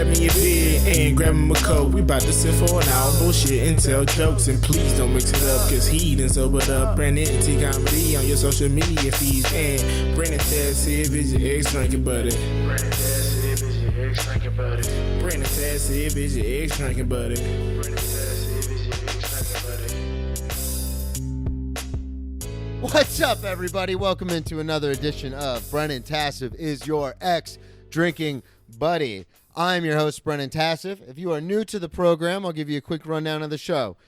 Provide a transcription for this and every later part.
grab me a beer and grab him a coke. We bout to sit for an hour, bullshit and tell jokes. And please don't mix it up, cause he done sobered up. Brandon T Comedy on your social media feeds. And Brandon Taz if it's your ex drinking buddy. Brandon Taz if it's your ex drinking buddy. Brandon Taz if it's your ex drinking buddy. Brandon Taz if it's your ex drinking buddy. What's up, everybody? Welcome into another edition of Brennan Tassif is your ex-drinking buddy. I'm your host, Brennan Tassif. If you are new to the program, I'll give you a quick rundown of the show.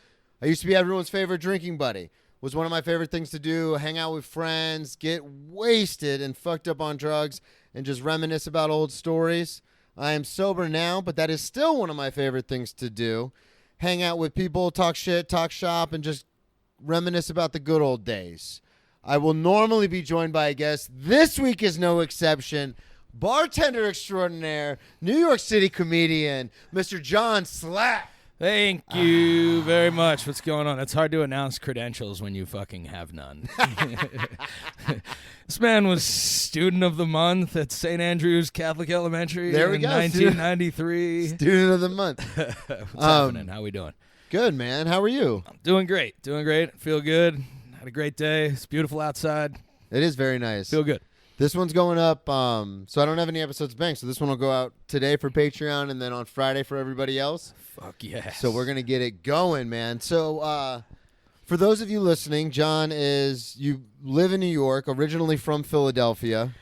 I used to be everyone's favorite drinking buddy. It was one of my favorite things to do, hang out with friends, get wasted and fucked up on drugs, and just reminisce about old stories. I am sober now, but that is still one of my favorite things to do. Hang out with people, talk shit, talk shop, and just reminisce about the good old days. I will normally be joined by a guest. This week is no exception. Bartender extraordinaire, New York City comedian, Mr. John Slack. Thank you very much. What's going on? It's hard to announce credentials when you fucking have none. This man was student of the month at St. Andrew's Catholic Elementary There we go. 1993. Student of the month. What's happening? How we doing? Good, man. How are you? I'm doing great. Feel good. Had a great day. It's beautiful outside. It is very nice. Feel good. This one's going up, so I don't have any episodes banked, so this one will go out today for Patreon and then on Friday for everybody else. Fuck yes. So we're going to get it going, man. So for those of you listening, you live in New York, originally from Philadelphia.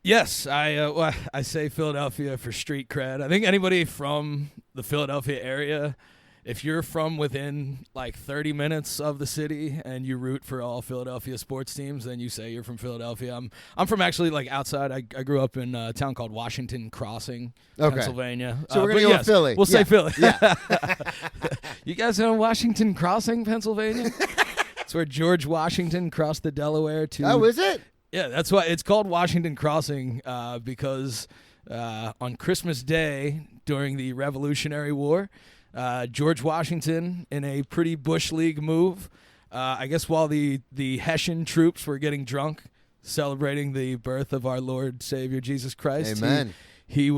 Yes, I say Philadelphia for street cred. I think anybody from the Philadelphia area, if you're from within like 30 minutes of the city and you root for all Philadelphia sports teams, then you say you're from Philadelphia. I'm from actually like outside. I grew up in a town called Washington Crossing, Pennsylvania. So we're going to go with Philly. We'll say Philly. Yeah. You guys know Washington Crossing, Pennsylvania? It's where George Washington crossed the Delaware to... Oh, is it? Yeah, that's why it's called Washington Crossing because on Christmas Day during the Revolutionary War, George Washington, in a pretty Bush League move, I guess while the Hessian troops were getting drunk, celebrating the birth of our Lord Savior Jesus Christ. Amen. He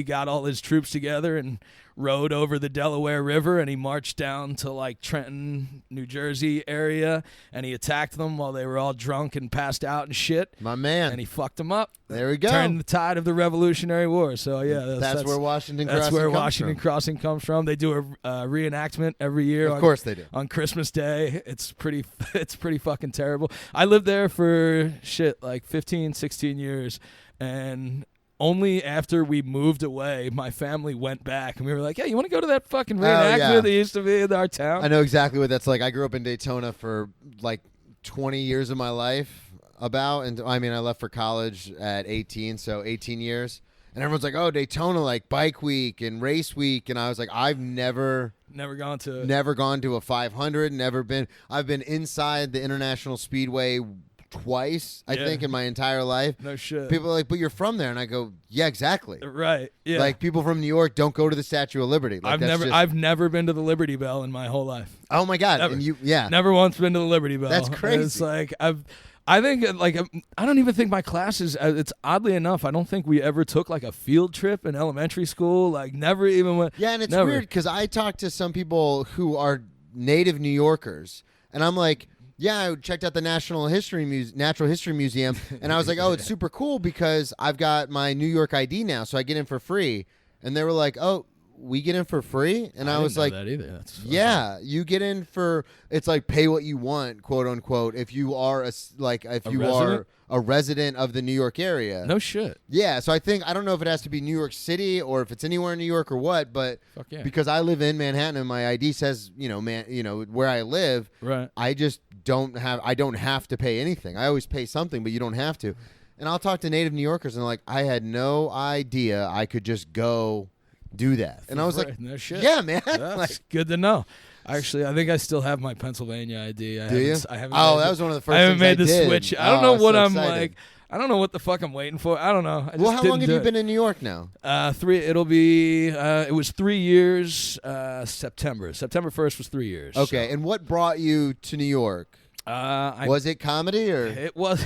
got all his troops together and rode over the Delaware River, and he marched down to like Trenton, New Jersey area, and he attacked them while they were all drunk and passed out and shit. My man. And he fucked them up. There we go. Turned the tide of the Revolutionary War. So yeah, that's where Washington Crossing That's where comes Washington from. Crossing comes from. They do a reenactment every year. Of course they do. On Christmas Day. It's pretty fucking terrible. I lived there for like 15, 16 years, and only after we moved away, my family went back, and we were like, "Hey, you want to go to that fucking reenactment that used to be in our town?" I know exactly what that's like. I grew up in Daytona for like 20 years of my life, and I left for college at 18, so 18 years. And everyone's like, "Oh, Daytona, like bike week and race week," and I was like, "I've never gone to a 500. I've been inside the International Speedway twice, I think, in my entire life. No shit. People are like, "But you're from there," and I go, "Yeah, exactly." Right. Yeah. Like people from New York don't go to the Statue of Liberty. Like, I've never been to the Liberty Bell in my whole life. Oh my God! Never. And never once been to the Liberty Bell. That's crazy. It's like I don't even think my classes. It's oddly enough, I don't think we ever took like a field trip in elementary school. Like never even went. Yeah, and it's weird because I talked to some people who are native New Yorkers, and I'm like, yeah, I checked out the Natural History Museum, and I was like, oh, it's super cool because I've got my New York ID now, so I get in for free. And they were like, oh, we get in for free? And I was like, that either. That's yeah, you get in for, it's like pay what you want, quote unquote, if you are a resident of the New York area. No shit. Yeah, so I don't know if it has to be New York City or if it's anywhere in New York or what, but because I live in Manhattan and my ID says, where I live, right. I don't have to pay anything. I always pay something, but you don't have to. And I'll talk to native New Yorkers and they're like, I had no idea I could just go do that. And I was like, no shit. Yeah, man. That's good to know. Actually, I think I still have my Pennsylvania ID. Do you? That was one of the first I haven't things made the did. switch. I don't know what I'm excited. like. I don't know what the fuck I'm waiting for. I don't know. How long have you been in New York now? 3. It'll be. It was 3 years. September 1st was 3 years. Okay, so. And what brought you to New York? Was it comedy or? It was.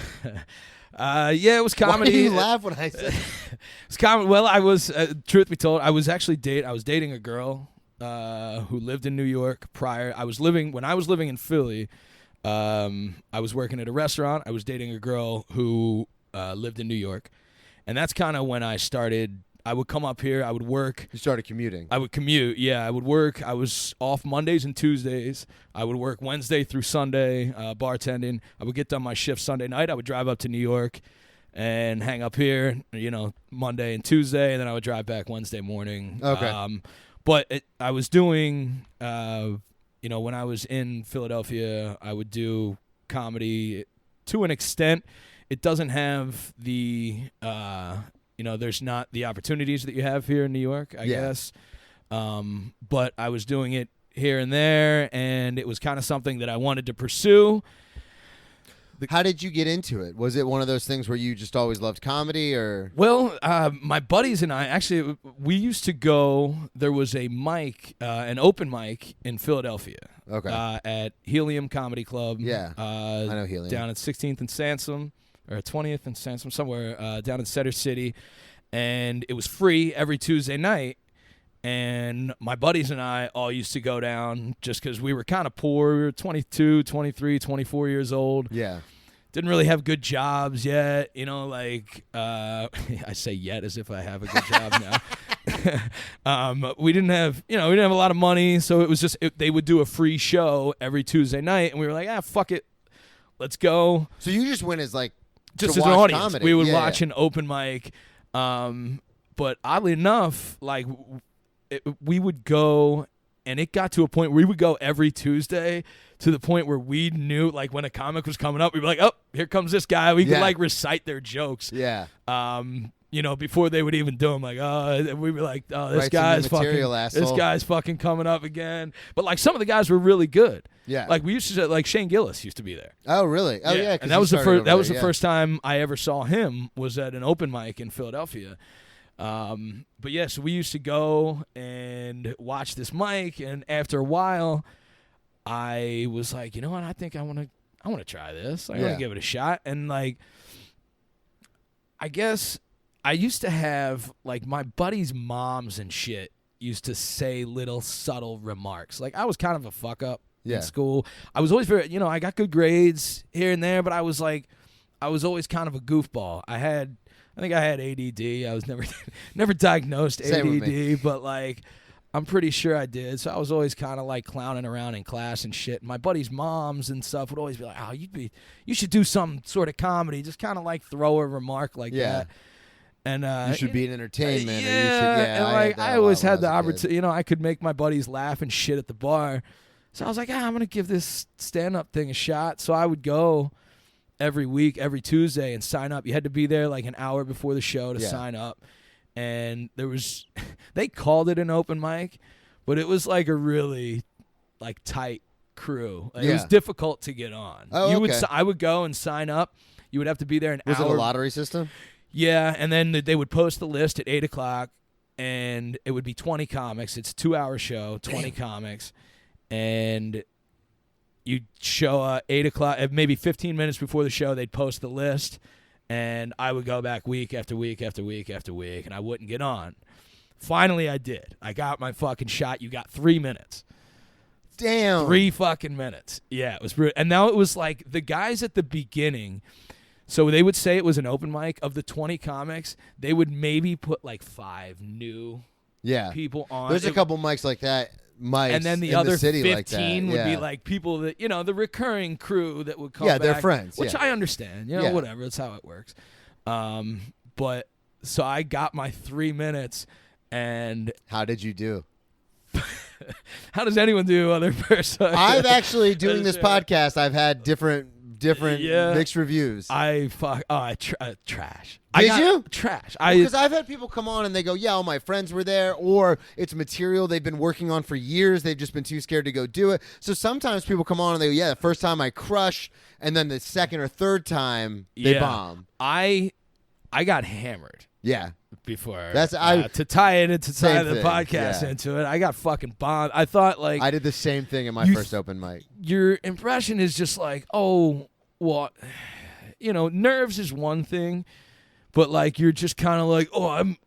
Yeah, it was comedy. Why do you laugh when I said It's comedy. Well, I was, truth be told, I was actually dating a girl who lived in New York prior. When I was living in Philly, I was working at a restaurant. I was dating a girl who lived in New York. And that's kind of when I started. I would come up here. I would work. you started commuting? I would commute. Yeah, I would work. I was off Mondays and Tuesdays. I would work Wednesday through Sunday, bartending. I would get done my shift Sunday night. I would drive up to New York and hang up here, Monday and Tuesday, and then I would drive back Wednesday morning. Okay. But I was doing, when I was in Philadelphia, I would do comedy to an extent. It doesn't have the, there's not the opportunities that you have here in New York, I guess. But I was doing it here and there, and it was kind of something that I wanted to pursue. How did you get into it? Was it one of those things where you just always loved comedy, or? Well, my buddies and I, actually, we used to go, there was a mic, an open mic in Philadelphia. Okay. At Helium Comedy Club. Yeah, I know Helium. Down at 16th and Sansom, or 20th and Sansom, somewhere down in Center City. And it was free every Tuesday night. And my buddies and I all used to go down just because we were kind of poor. We were 22, 23, 24 years old. Yeah. Didn't really have good jobs yet. I say yet as if I have a good job now. We didn't have a lot of money. So it was just, they would do a free show every Tuesday night. And we were like, fuck it. Let's go. So you just went as just to as an watch audience. comedy. We would watch an open mic. But oddly enough, we would go, and it got to a point where we would go every Tuesday to the point where we knew, when a comic was coming up, we'd be like, oh, here comes this guy. We could, recite their jokes. Yeah. Before they would even do them, we'd be like, oh, this guy's fucking coming up again. But, some of the guys were really good. Yeah. We used to, Shane Gillis used to be there. Oh, really? Oh, yeah. And that was the first time I ever saw him, was at an open mic in Philadelphia. But yeah, so we used to go and watch this mic, and after a while, I was like, you know what? I think I want to try this. I want to give it a shot. And I guess I used to have my buddies' moms and shit used to say little subtle remarks. I was kind of a fuck up in school. I was always very, I got good grades here and there, but I was always kind of a goofball. I think I had ADD. I was never diagnosed ADD, but I'm pretty sure I did. So I was always kind of clowning around in class and shit. And my buddies' moms and stuff would always be like, "Oh, you should do some sort of comedy, just kind of throw a remark that." And you should be in entertainment. And I always had the opportunity. I could make my buddies laugh and shit at the bar. So I was like, I'm gonna give this stand-up thing a shot. So I would go every week, every Tuesday, and sign up. You had to be there an hour before the show to sign up. And there was, they called it an open mic, but it was a really tight crew. It was difficult to get on. Oh, okay. I would go and sign up. You would have to be there an hour. Was it a lottery system? Yeah, and then they would post the list at 8 o'clock, and it would be 20 comics. It's a 2-hour show, 20 comics, and you'd show 8 o'clock, maybe 15 minutes before the show, they'd post the list, and I would go back week after week after week after week, and I wouldn't get on. Finally, I did. I got my fucking shot. You got 3 minutes. Damn. 3 fucking minutes. Yeah, it was brutal. And now it was the guys at the beginning, so they would say it was an open mic. Of the 20 comics, they would maybe put 5 new people on. There's a couple mics like that. And then the other 15 would be be people that, the recurring crew that would come back. Yeah, they're friends. Which I understand. Whatever. That's how it works. But so I got my 3 minutes, and how did you do? How does anyone do other person? I've actually, doing this podcast, I've had different mixed reviews. Trash. Did you? Trash. Because I've had people come on and they go, yeah, all my friends were there, or it's material they've been working on for years. They've just been too scared to go do it. So sometimes people come on and they go, yeah, the first time I crush, and then the second or third time they bomb. I got hammered. Yeah. Before that's to tie it into tie the thing. podcast into it, I got fucking bombed. I thought I did the same thing in my first open mic. Your impression is just oh, well, nerves is one thing. But like you're just kind of like,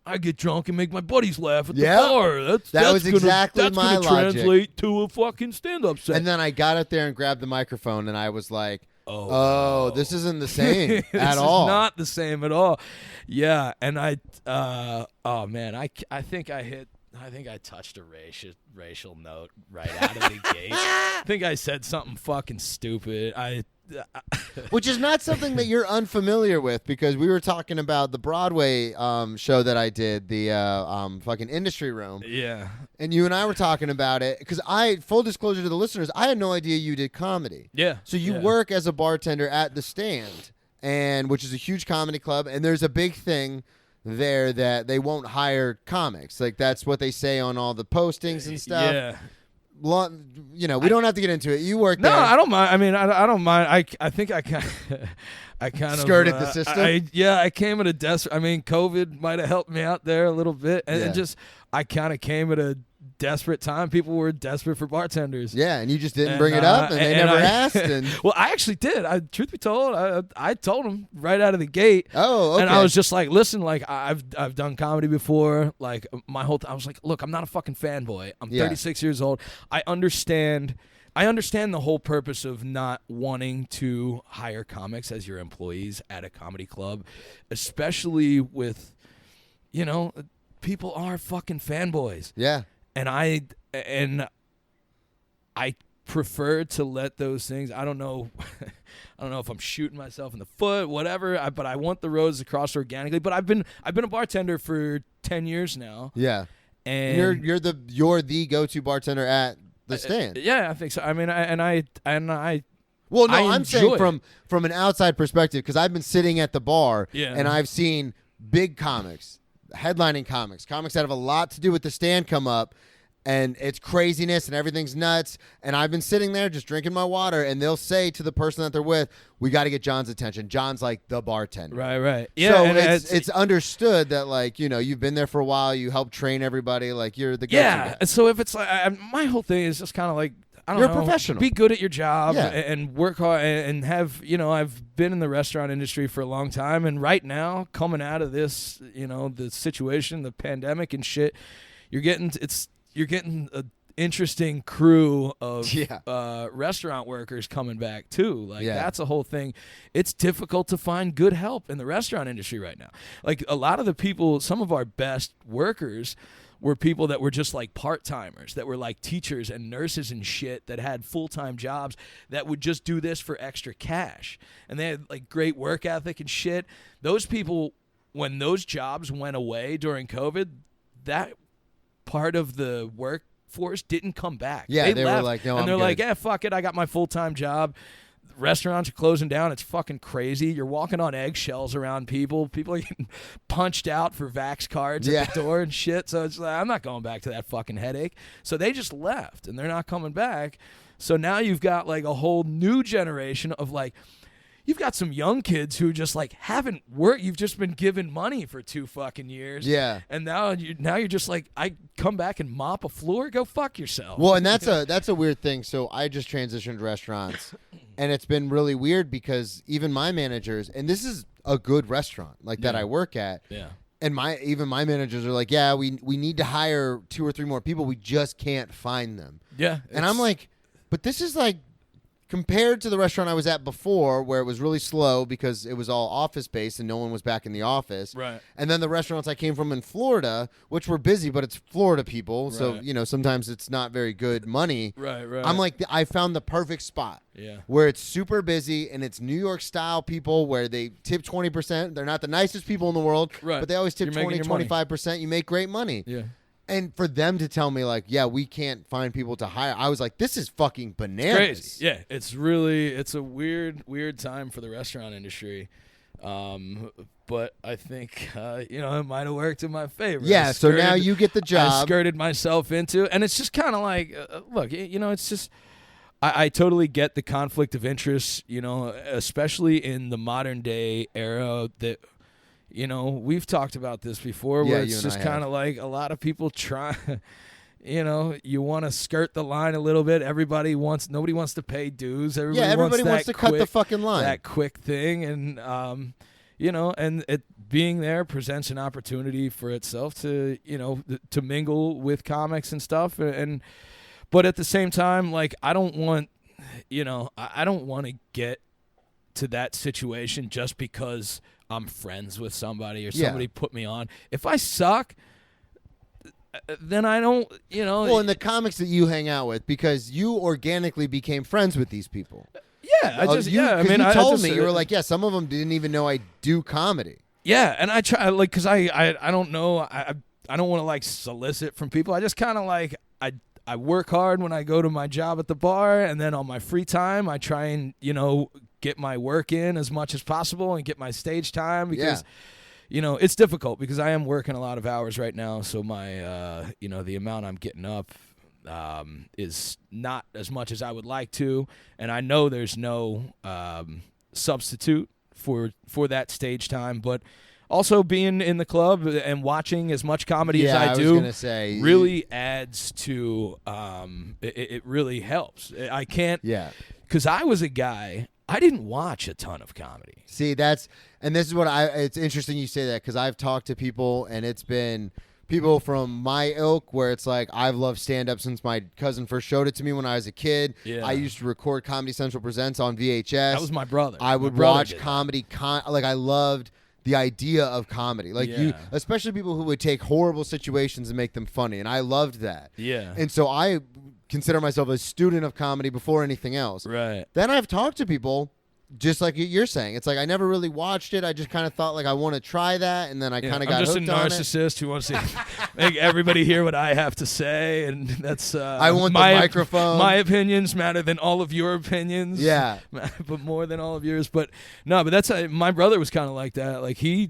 I get drunk and make my buddies laugh at the bar. That was exactly my logic. Translate to a fucking stand-up set. And then I got up there and grabbed the microphone, and I was like, this isn't the same at all. It's not the same at all. Yeah, and I think I touched a racial note right out of the gate. I think I said something fucking stupid. Which is not something that you're unfamiliar with, because we were talking about the Broadway show that I did, the fucking Industry Room. Yeah. And you and I were talking about it, because full disclosure to the listeners, I had no idea you did comedy. Yeah. So you work as a bartender at The Stand, which is a huge comedy club, and there's a big thing there that they won't hire comics. Like, that's what they say on all the postings and stuff. Yeah. We don't have to get into it. You work there. No, I don't mind. I mean, I don't mind. I think I kind of skirted the system. I came at a desperate. I mean, COVID might have helped me out there a little bit, and just I kind of came at a desperate time. People were desperate for bartenders. Yeah, and you just didn't bring it up, and they never asked. And well, I actually did. Truth be told, I told them right out of the gate. Oh, okay. And I was just like, listen, like I've done comedy before. Like my whole I was like, look, I'm not a fucking fanboy. I'm 36 years old. I understand the whole purpose of not wanting to hire comics as your employees at a comedy club, especially with, people are fucking fanboys. Yeah. And I prefer to let those things. I don't know if I'm shooting myself in the foot, whatever. But I want the roads to cross organically. But I've been a bartender for 10 years now. Yeah, and you're the go-to bartender at The Stand. Yeah, I think so. I mean, Well, no, I'm saying enjoy from an outside perspective, because I've been sitting at the bar Yeah. and I've seen big comics, headlining comics that have a lot to do with The Stand come up, and it's craziness and everything's nuts. And I've been sitting there just drinking my water, and they'll say to the person that they're with, "We got to get John's attention. John's like the bartender." Right. Yeah. So and it's understood that, like, you've been there for a while, you help train everybody, like you're the go-to guy. Yeah. So if it's like my whole thing is just kind of like, I don't You're know, a professional. Be good at your job Yeah. and work hard and have, I've been in the restaurant industry for a long time, and right now, coming out of this, the situation, the pandemic and shit, you're getting an interesting crew of restaurant workers coming back too. Like that's a whole thing. It's difficult to find good help in the restaurant industry right now. Like a lot of the people, some of our best workers were people that were just like part-timers, that were like teachers and nurses and shit that had full-time jobs that would just do this for extra cash. And they had like great work ethic and shit. Those people, when those jobs went away during COVID, that part of the workforce didn't come back. Yeah, they left, were like, no, and they're I'm like, good. yeah, fuck it, I got my full-time job. Restaurants are closing down. It's fucking crazy. You're walking on eggshells around people. People are getting punched out for Vax cards at the door and shit. So it's like, I'm not going back to that fucking headache. So they just left, and they're not coming back. So now you've got like a whole new generation of like, you've got some young kids who just like haven't worked. You've just been given money for 2 fucking years. Yeah. And now you're just like, I come back and mop a floor. Go fuck yourself. Well, and that's a weird thing. So I just transitioned restaurants, and it's been really weird because even my managers, and this is a good restaurant like that I work at. Yeah. And my managers are like, yeah, we need to hire 2 or 3 more people. We just can't find them. Yeah. And I'm like, but this is like, compared to the restaurant I was at before, where it was really slow because it was all office-based and no one was back in the office. Right. And then the restaurants I came from in Florida, which were busy, but it's Florida people, so, sometimes it's not very good money. Right. I'm like, I found the perfect spot. Yeah. Where it's super busy, and it's New York-style people where they tip 20%. They're not the nicest people in the world, but they always tip 20, 25%. You make great money. Yeah. And for them to tell me, like, yeah, we can't find people to hire, I was like, this is fucking bananas. It's crazy. Yeah, it's a weird time for the restaurant industry. But I think, it might have worked in my favor. Yeah, so now you get the job. I skirted myself into it. And it's just kind of like, look, it's just, I totally get the conflict of interest, especially in the modern day era that, we've talked about this before, where it's just kind of like a lot of people try, you want to skirt the line a little bit. Nobody wants to pay dues. Everybody wants to cut the fucking line. That quick thing, and and it being there presents an opportunity for itself to to mingle with comics and stuff, but at the same time, like I don't want to get to that situation just because I'm friends with somebody or somebody put me on. If I suck, then I don't, Well, in the comics that you hang out with, because you organically became friends with these people. Yeah, you told me you were like, some of them didn't even know I do comedy. Yeah, and I try because I don't know, I don't want to like solicit from people. I just kind of like I work hard when I go to my job at the bar, and then on my free time I try and get my work in as much as possible and get my stage time because. It's difficult because I am working a lot of hours right now, so my, the amount I'm getting up is not as much as I would like to, and I know there's no substitute for that stage time, but also being in the club and watching as much comedy as I do was gonna say, really adds to, it really helps. I can't, because I was a guy, I didn't watch a ton of comedy. See, and this is what it's interesting you say that, because I've talked to people, and it's been people from my ilk where it's like, I've loved stand-up since my cousin first showed it to me when I was a kid. Yeah. I used to record Comedy Central Presents on VHS. That was my brother. I would watch comedy. I loved the idea of comedy. Like especially people who would take horrible situations and make them funny, and I loved that. Yeah. And so I consider myself a student of comedy before anything else. Right. Then I've talked to people just like you're saying. It's like I never really watched it. I just kind of thought like I want to try that, and then I kind of got hooked on it. I'm just a narcissist who wants to make everybody hear what I have to say, and that's I want the microphone. My opinions matter than all of your opinions. Yeah, but more than all of yours. But no, but that's my brother was kind of like that. Like he's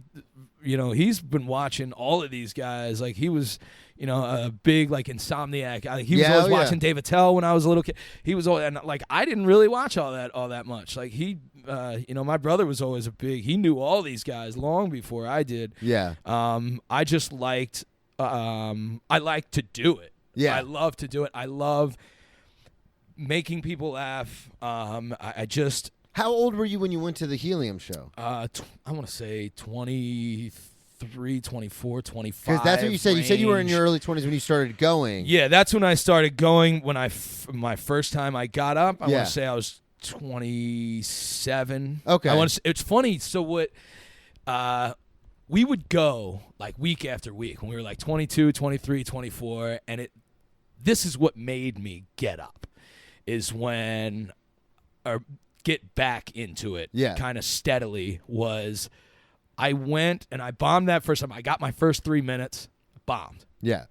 been watching all of these guys. Like he was. A big like insomniac. He was always watching Dave Attell when I was a little kid. He was always, and like I didn't really watch all that much. Like he, my brother was always he knew all these guys long before I did. Yeah. I just liked, I like to do it. Yeah. I love to do it. I love making people laugh. I just. How old were you when you went to the Helium show? I want to say 23, 24, 25. Because that's what you said. You said you were in your early 20s when you started going. Yeah, that's when I started going. When my first time I got up, I want to say I was 27. Okay. It's funny. So what? We would go like week after week when we were like 22, 23, 24, and this is what made me get up, is when or get back into it, kind of steadily was. I went and I bombed that first time. I got my first 3 minutes, bombed. Yeah.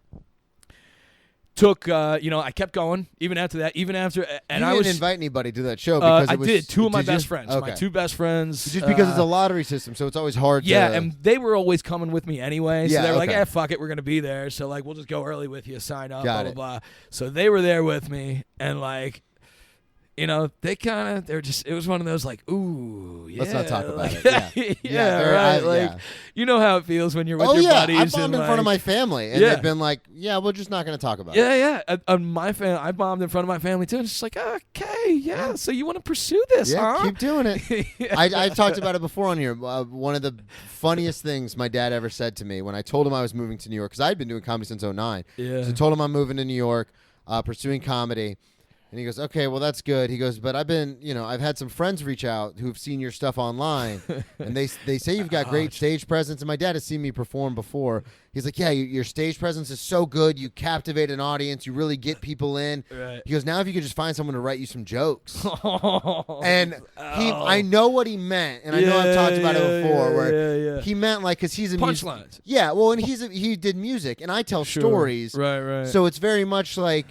Took, I kept going even after that, and you didn't invite anybody to that show because I did. Two of my best friends, my two best friends. Just because it's a lottery system, so it's always hard. Yeah, and they were always coming with me anyway. So they were like, fuck it, we're gonna be there. So like, we'll just go early with you, sign up, blah blah blah. So they were there with me, and like. They're just, it was one of those like, ooh, yeah. Let's not talk about it. Yeah. Right. You know how it feels when you're with your buddies. I bombed in front of my family, and they've been like, we're just not going to talk about it. Yeah. I bombed in front of my family too. And it's just like, okay, so you want to pursue this, huh? Keep doing it. I talked about it before on here. One of the funniest things my dad ever said to me when I told him I was moving to New York, because I had been doing comedy since 2009. Yeah. So I told him I'm moving to New York, pursuing comedy. And he goes, okay, well, that's good. He goes, but I've had some friends reach out who've seen your stuff online, and they say you've got great stage presence. And my dad has seen me perform before. He's like, yeah, your stage presence is so good. You captivate an audience. You really get people in. Right. He goes, now if you could just find someone to write you some jokes. I know what he meant, and I know I've talked about it before, where he meant like, because he's a punchlines. Yeah, well, and he did music, and I tell stories. Right. So it's very much like.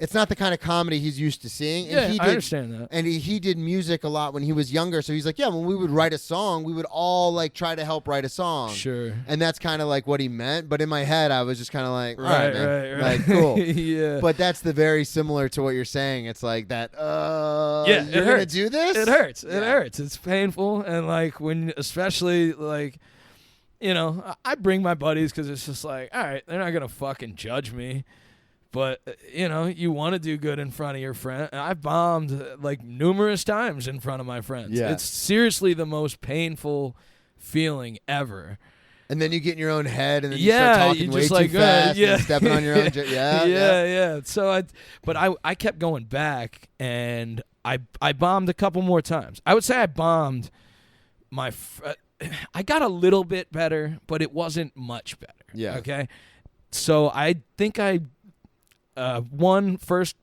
It's not the kind of comedy he's used to seeing. And I understand that. And he did music a lot when he was younger. So he's like, when we would write a song, we would all like try to help write a song. Sure. And that's kind of like what he meant. But in my head, I was just kind of like, all right, man. Right. Like, cool. Yeah. But that's the very similar to what you're saying. It's like that, you're going to do this? It hurts. It hurts. It's painful. And like especially like, I bring my buddies because it's just like, all right, they're not going to fucking judge me. But, you want to do good in front of your friend. I've bombed, like, numerous times in front of my friends. Yeah. It's seriously the most painful feeling ever. And then you get in your own head, and then you start talking way too fast and stepping on your own. Yeah. So I kept going back, and I bombed a couple more times. I would say I bombed I got a little bit better, but it wasn't much better. Yeah. Okay. So I think I won first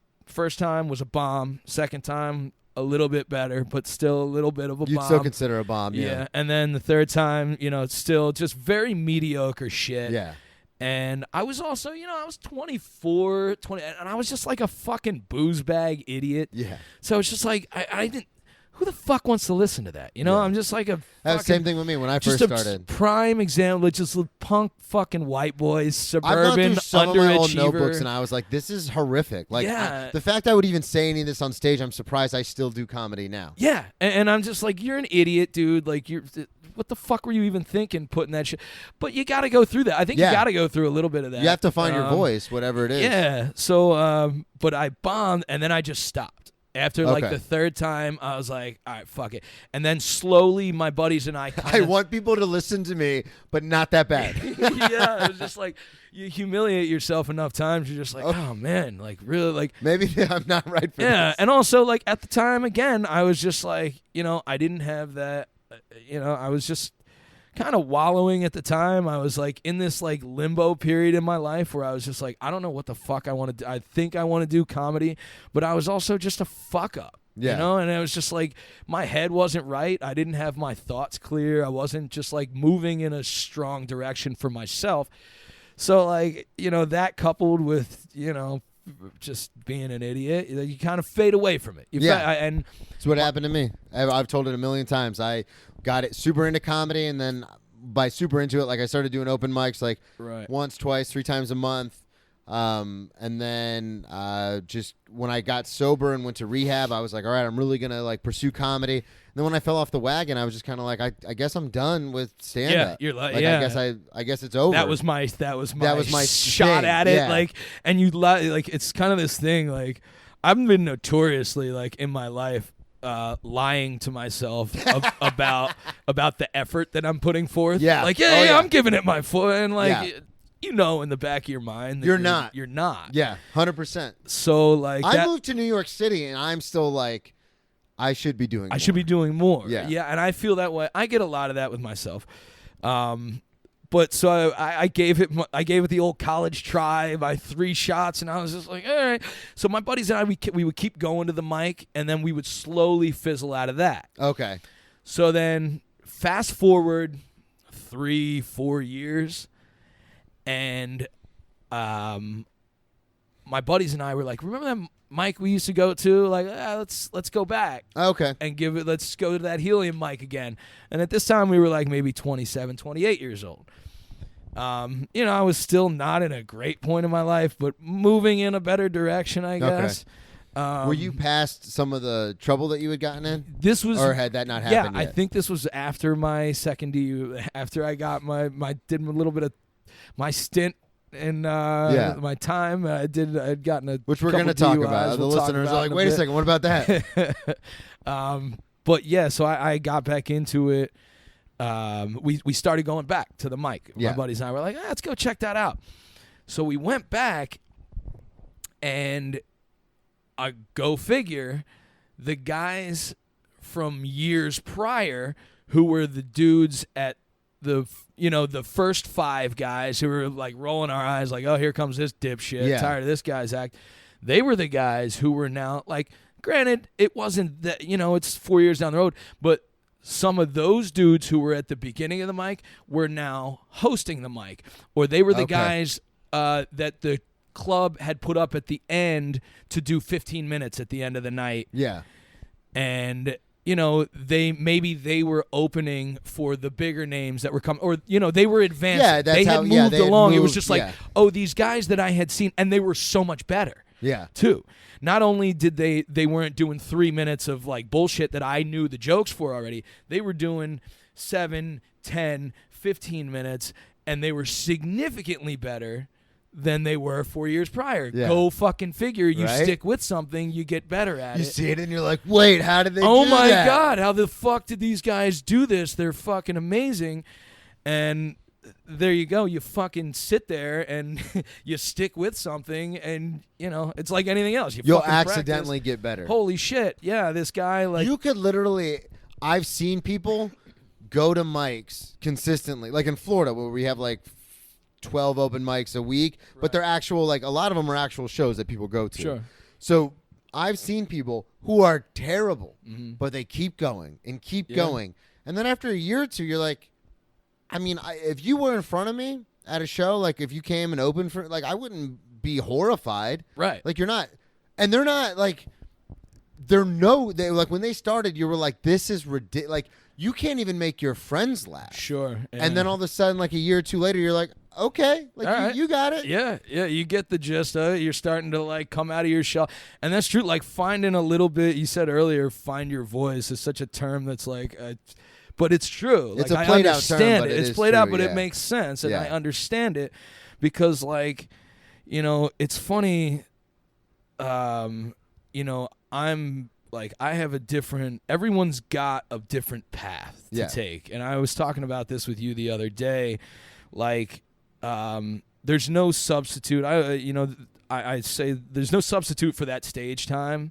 time was a bomb. Second time a little bit better, but still a little bit of a bomb. You'd still consider a bomb, yeah. And then the third time, it's still just very mediocre shit. Yeah. And I was also, I was 24, and I was just like a fucking booze bag idiot. Yeah. So it's just like, I didn't, who the fuck wants to listen to that? I'm just like a That's the same thing with me when I first started. Prime example, just punk fucking white boys, suburban, I've gone through some of my old underachiever. notebooks, and I was like, this is horrific. Like, the fact I would even say any of this on stage, I'm surprised I still do comedy now. Yeah, and I'm just like, you're an idiot, dude. Like, what the fuck were you even thinking putting that shit? But you got to go through that. I think you got to go through a little bit of that. You have to find your voice, whatever it is. Yeah, so, but I bombed, and then I just stopped. After like the third time, I was like, all right, fuck it. And then slowly my buddies and I I want people to listen to me, but not that bad. Yeah, it was just like you humiliate yourself enough times. You're just like, oh man, like really like. Maybe I'm not right for this. Yeah, and also like at the time, again, I was just like, I didn't have that, I was just kind of wallowing at the time. I was like in this like limbo period in my life where I was just like, I don't know what the fuck I want to do. I think I want to do comedy, but I was also just a fuck up. Yeah. And it was just like my head wasn't right. I didn't have my thoughts clear. I wasn't just like moving in a strong direction for myself. So like, that coupled with, just being an idiot, you kind of fade away from it. And it's what happened to me. I've told it a million times. I got it super into comedy, and then by super into it, like I started doing open mics like once, twice, 3 times a month. And then just when I got sober and went to rehab, I was like, all right, I'm really gonna like pursue comedy. And then when I fell off the wagon, I was just kind of like, I guess I'm done with stand-up. Yeah, you're like I guess it's over. That was my shot thing. at it. Like, and you like it's kind of this thing. Like, I've been notoriously like in my life. Lying to myself about the effort that I'm putting forth. Yeah. Like, I'm giving it my foot, and like, in the back of your mind that you're not. Yeah, 100%. So like, I moved to New York City, and I'm still like, I should be doing. I should be doing more. Yeah, and I feel that way. I get a lot of that with myself. But so I gave it the old college try by 3 shots, and I was just like, all right. So my buddies and I, we would keep going to the mic, and then we would slowly fizzle out of that. Okay. So then fast forward 3-4 years, and my buddies and I were like, remember that mic we used to go to? Like, let's go back. Okay. And let's go to that helium mic again. And at this time we were like maybe 27, 28 years old. I was still not in a great point in my life, but moving in a better direction, I guess. Were you past some of the trouble that you had gotten in? This was, or had that not happened yet? I think this was after my second DU, after I got did a little bit of my stint in my time. I'd gotten a which we're going to talk about. The listeners are like, wait a second, what about that? But yeah, so I got back into it. We started going back to the mic. My buddies and I were like, let's go check that out. So we went back, and go figure, the guys from years prior who were the dudes at the first 5 guys who were like rolling our eyes like, oh, here comes this dipshit, tired of this guy's act. They were the guys who were now, like, granted, it wasn't that, it's 4 years down the road, but some of those dudes who were at the beginning of the mic were now hosting the mic, or they were the guys that the club had put up at the end to do 15 minutes at the end of the night. Yeah. And they were opening for the bigger names that were coming, or they were advancing. Yeah, they had moved along. It was just like, oh, these guys that I had seen, and they were so much better. Yeah. Too. Not only did they weren't doing 3 minutes of like bullshit that I knew the jokes for already. They were doing 7, 10, 15 minutes, and they were significantly better than they were 4 years prior. Yeah. Go fucking figure. You Right? stick with something, you get better at You it. see it and you're like, wait, how did they Oh do my that? God, how the fuck did these guys do this? They're fucking amazing. And there you go. You fucking sit there and you stick with something, and, you know, it's like anything else. You'll fucking accidentally practice. get better. Holy shit. Yeah, this guy, like... You could literally, I've seen people go to mics consistently, like in Florida where we have like 12 open mics a week, but they're actual, like a lot of them are actual shows that people go to. Sure. So I've seen people who are terrible, Mm-hmm. but they keep going and keep going. And then after a year or two, you're like, I mean, if you were in front of me at a show, like if you came and opened for, like I wouldn't be horrified. Right. Like you're not, and they're not like, they like when they started, you were like, this is ridiculous. Like you can't even make your friends laugh. Sure. Yeah. And then all of a sudden, like a year or two later, you're like, okay, like All right. you got it. Yeah, you get the gist of it. You're starting to like come out of your shell, and that's true. Like finding a little bit. You said earlier, find your voice is such a term that's like, but it's true. It's like, a played I out understand term, but it. it It's is played out, true, but yeah. it makes sense, and Yeah. I understand it because, like, you know, it's funny. You know, I'm like I have a different. Everyone's got a different path to Yeah. take, and I was talking about this with you the other day, like. There's no substitute. I say there's no substitute for that stage time.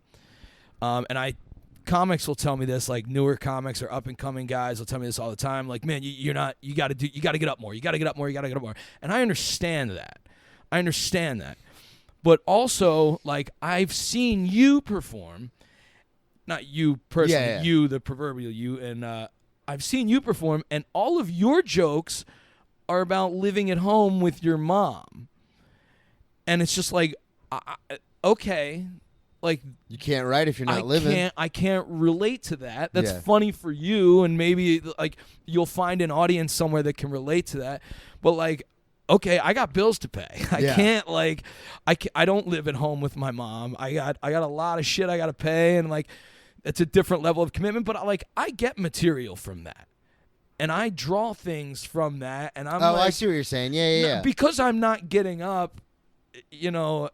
And comics will tell me this, like newer comics or up and coming guys will tell me this all the time. Like, man, you got to get up more. You got to get up more. You got to get up more. And I understand that. But also, like, I've seen you perform, not you personally, Yeah. you, the proverbial you, and I've seen you perform, and all of your jokes are about living at home with your mom. And it's just like, okay, like You can't write if you're not living. I can't relate to that. That's Yeah. funny for you, and maybe like you'll find an audience somewhere that can relate to that. But like, okay, I got bills to pay. I don't live at home with my mom. I got a lot of shit I got to pay, and like it's a different level of commitment. But like I get material from that. And I draw things from that, and I'm like, I see what you're saying. Yeah. because I'm not getting up, you know,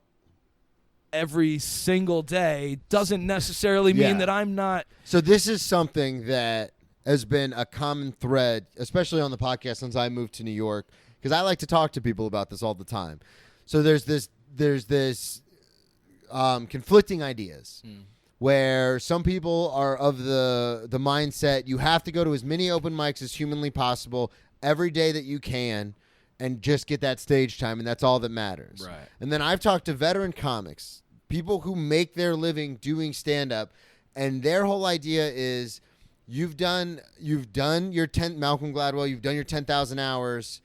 every single day doesn't necessarily mean Yeah. that I'm not. So this is something that has been a common thread, especially on the podcast since I moved to New York, because I like to talk to people about this all the time. So there's this conflicting ideas. Where some people are of the mindset you have to go to as many open mics as humanly possible every day that you can and just get that stage time, and that's all that matters. Right. And then I've talked to veteran comics, people who make their living doing stand-up, and their whole idea is you've done your 10 Malcolm Gladwell, you've done your 10,000 hours,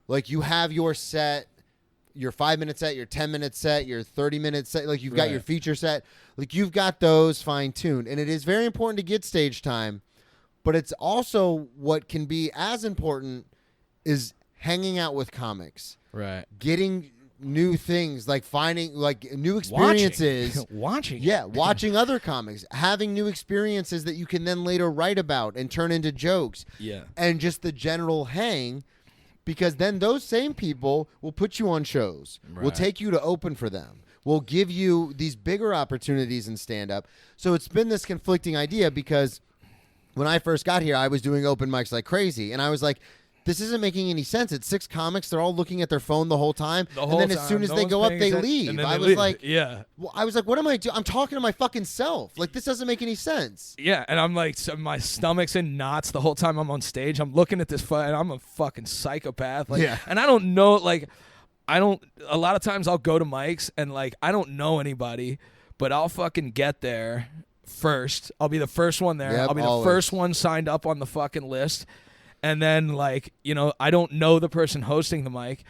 like you have your set, your 5-minute set, your 10-minute set, your 30-minute set, like you've got your feature set. Like you've got those fine-tuned. And it is very important to get stage time, but it's also what can be as important is hanging out with comics. Right. Getting new things, like finding like new experiences. Watching. Yeah, watching other comics, having new experiences that you can then later write about and turn into jokes. Yeah. And just the general hang. Because then those same people will put you on shows, will Right. take you to open for them, will give you these bigger opportunities in stand-up. So it's been this conflicting idea because when I first got here, I was doing open mics like crazy. And I was like, this isn't making any sense. It's 6 comics. They're all looking at their phone the whole time. The whole and then as soon time. as No they one's go up, paying they attention, leave. and then I they was leave. like, yeah. well, I was like, what am I doing? I'm talking to my fucking self. Like, this doesn't make any sense. Yeah, and I'm like, so my stomach's in knots the whole time I'm on stage. I'm looking at this and I'm a fucking psychopath. Like, Yeah. And I don't know, like, a lot of times I'll go to mics and, like, I don't know anybody, but I'll fucking get there first. I'll be the first one there. Yep, I'll be the always. first one signed up on the fucking list. And then, like, you know, I don't know the person hosting the mic.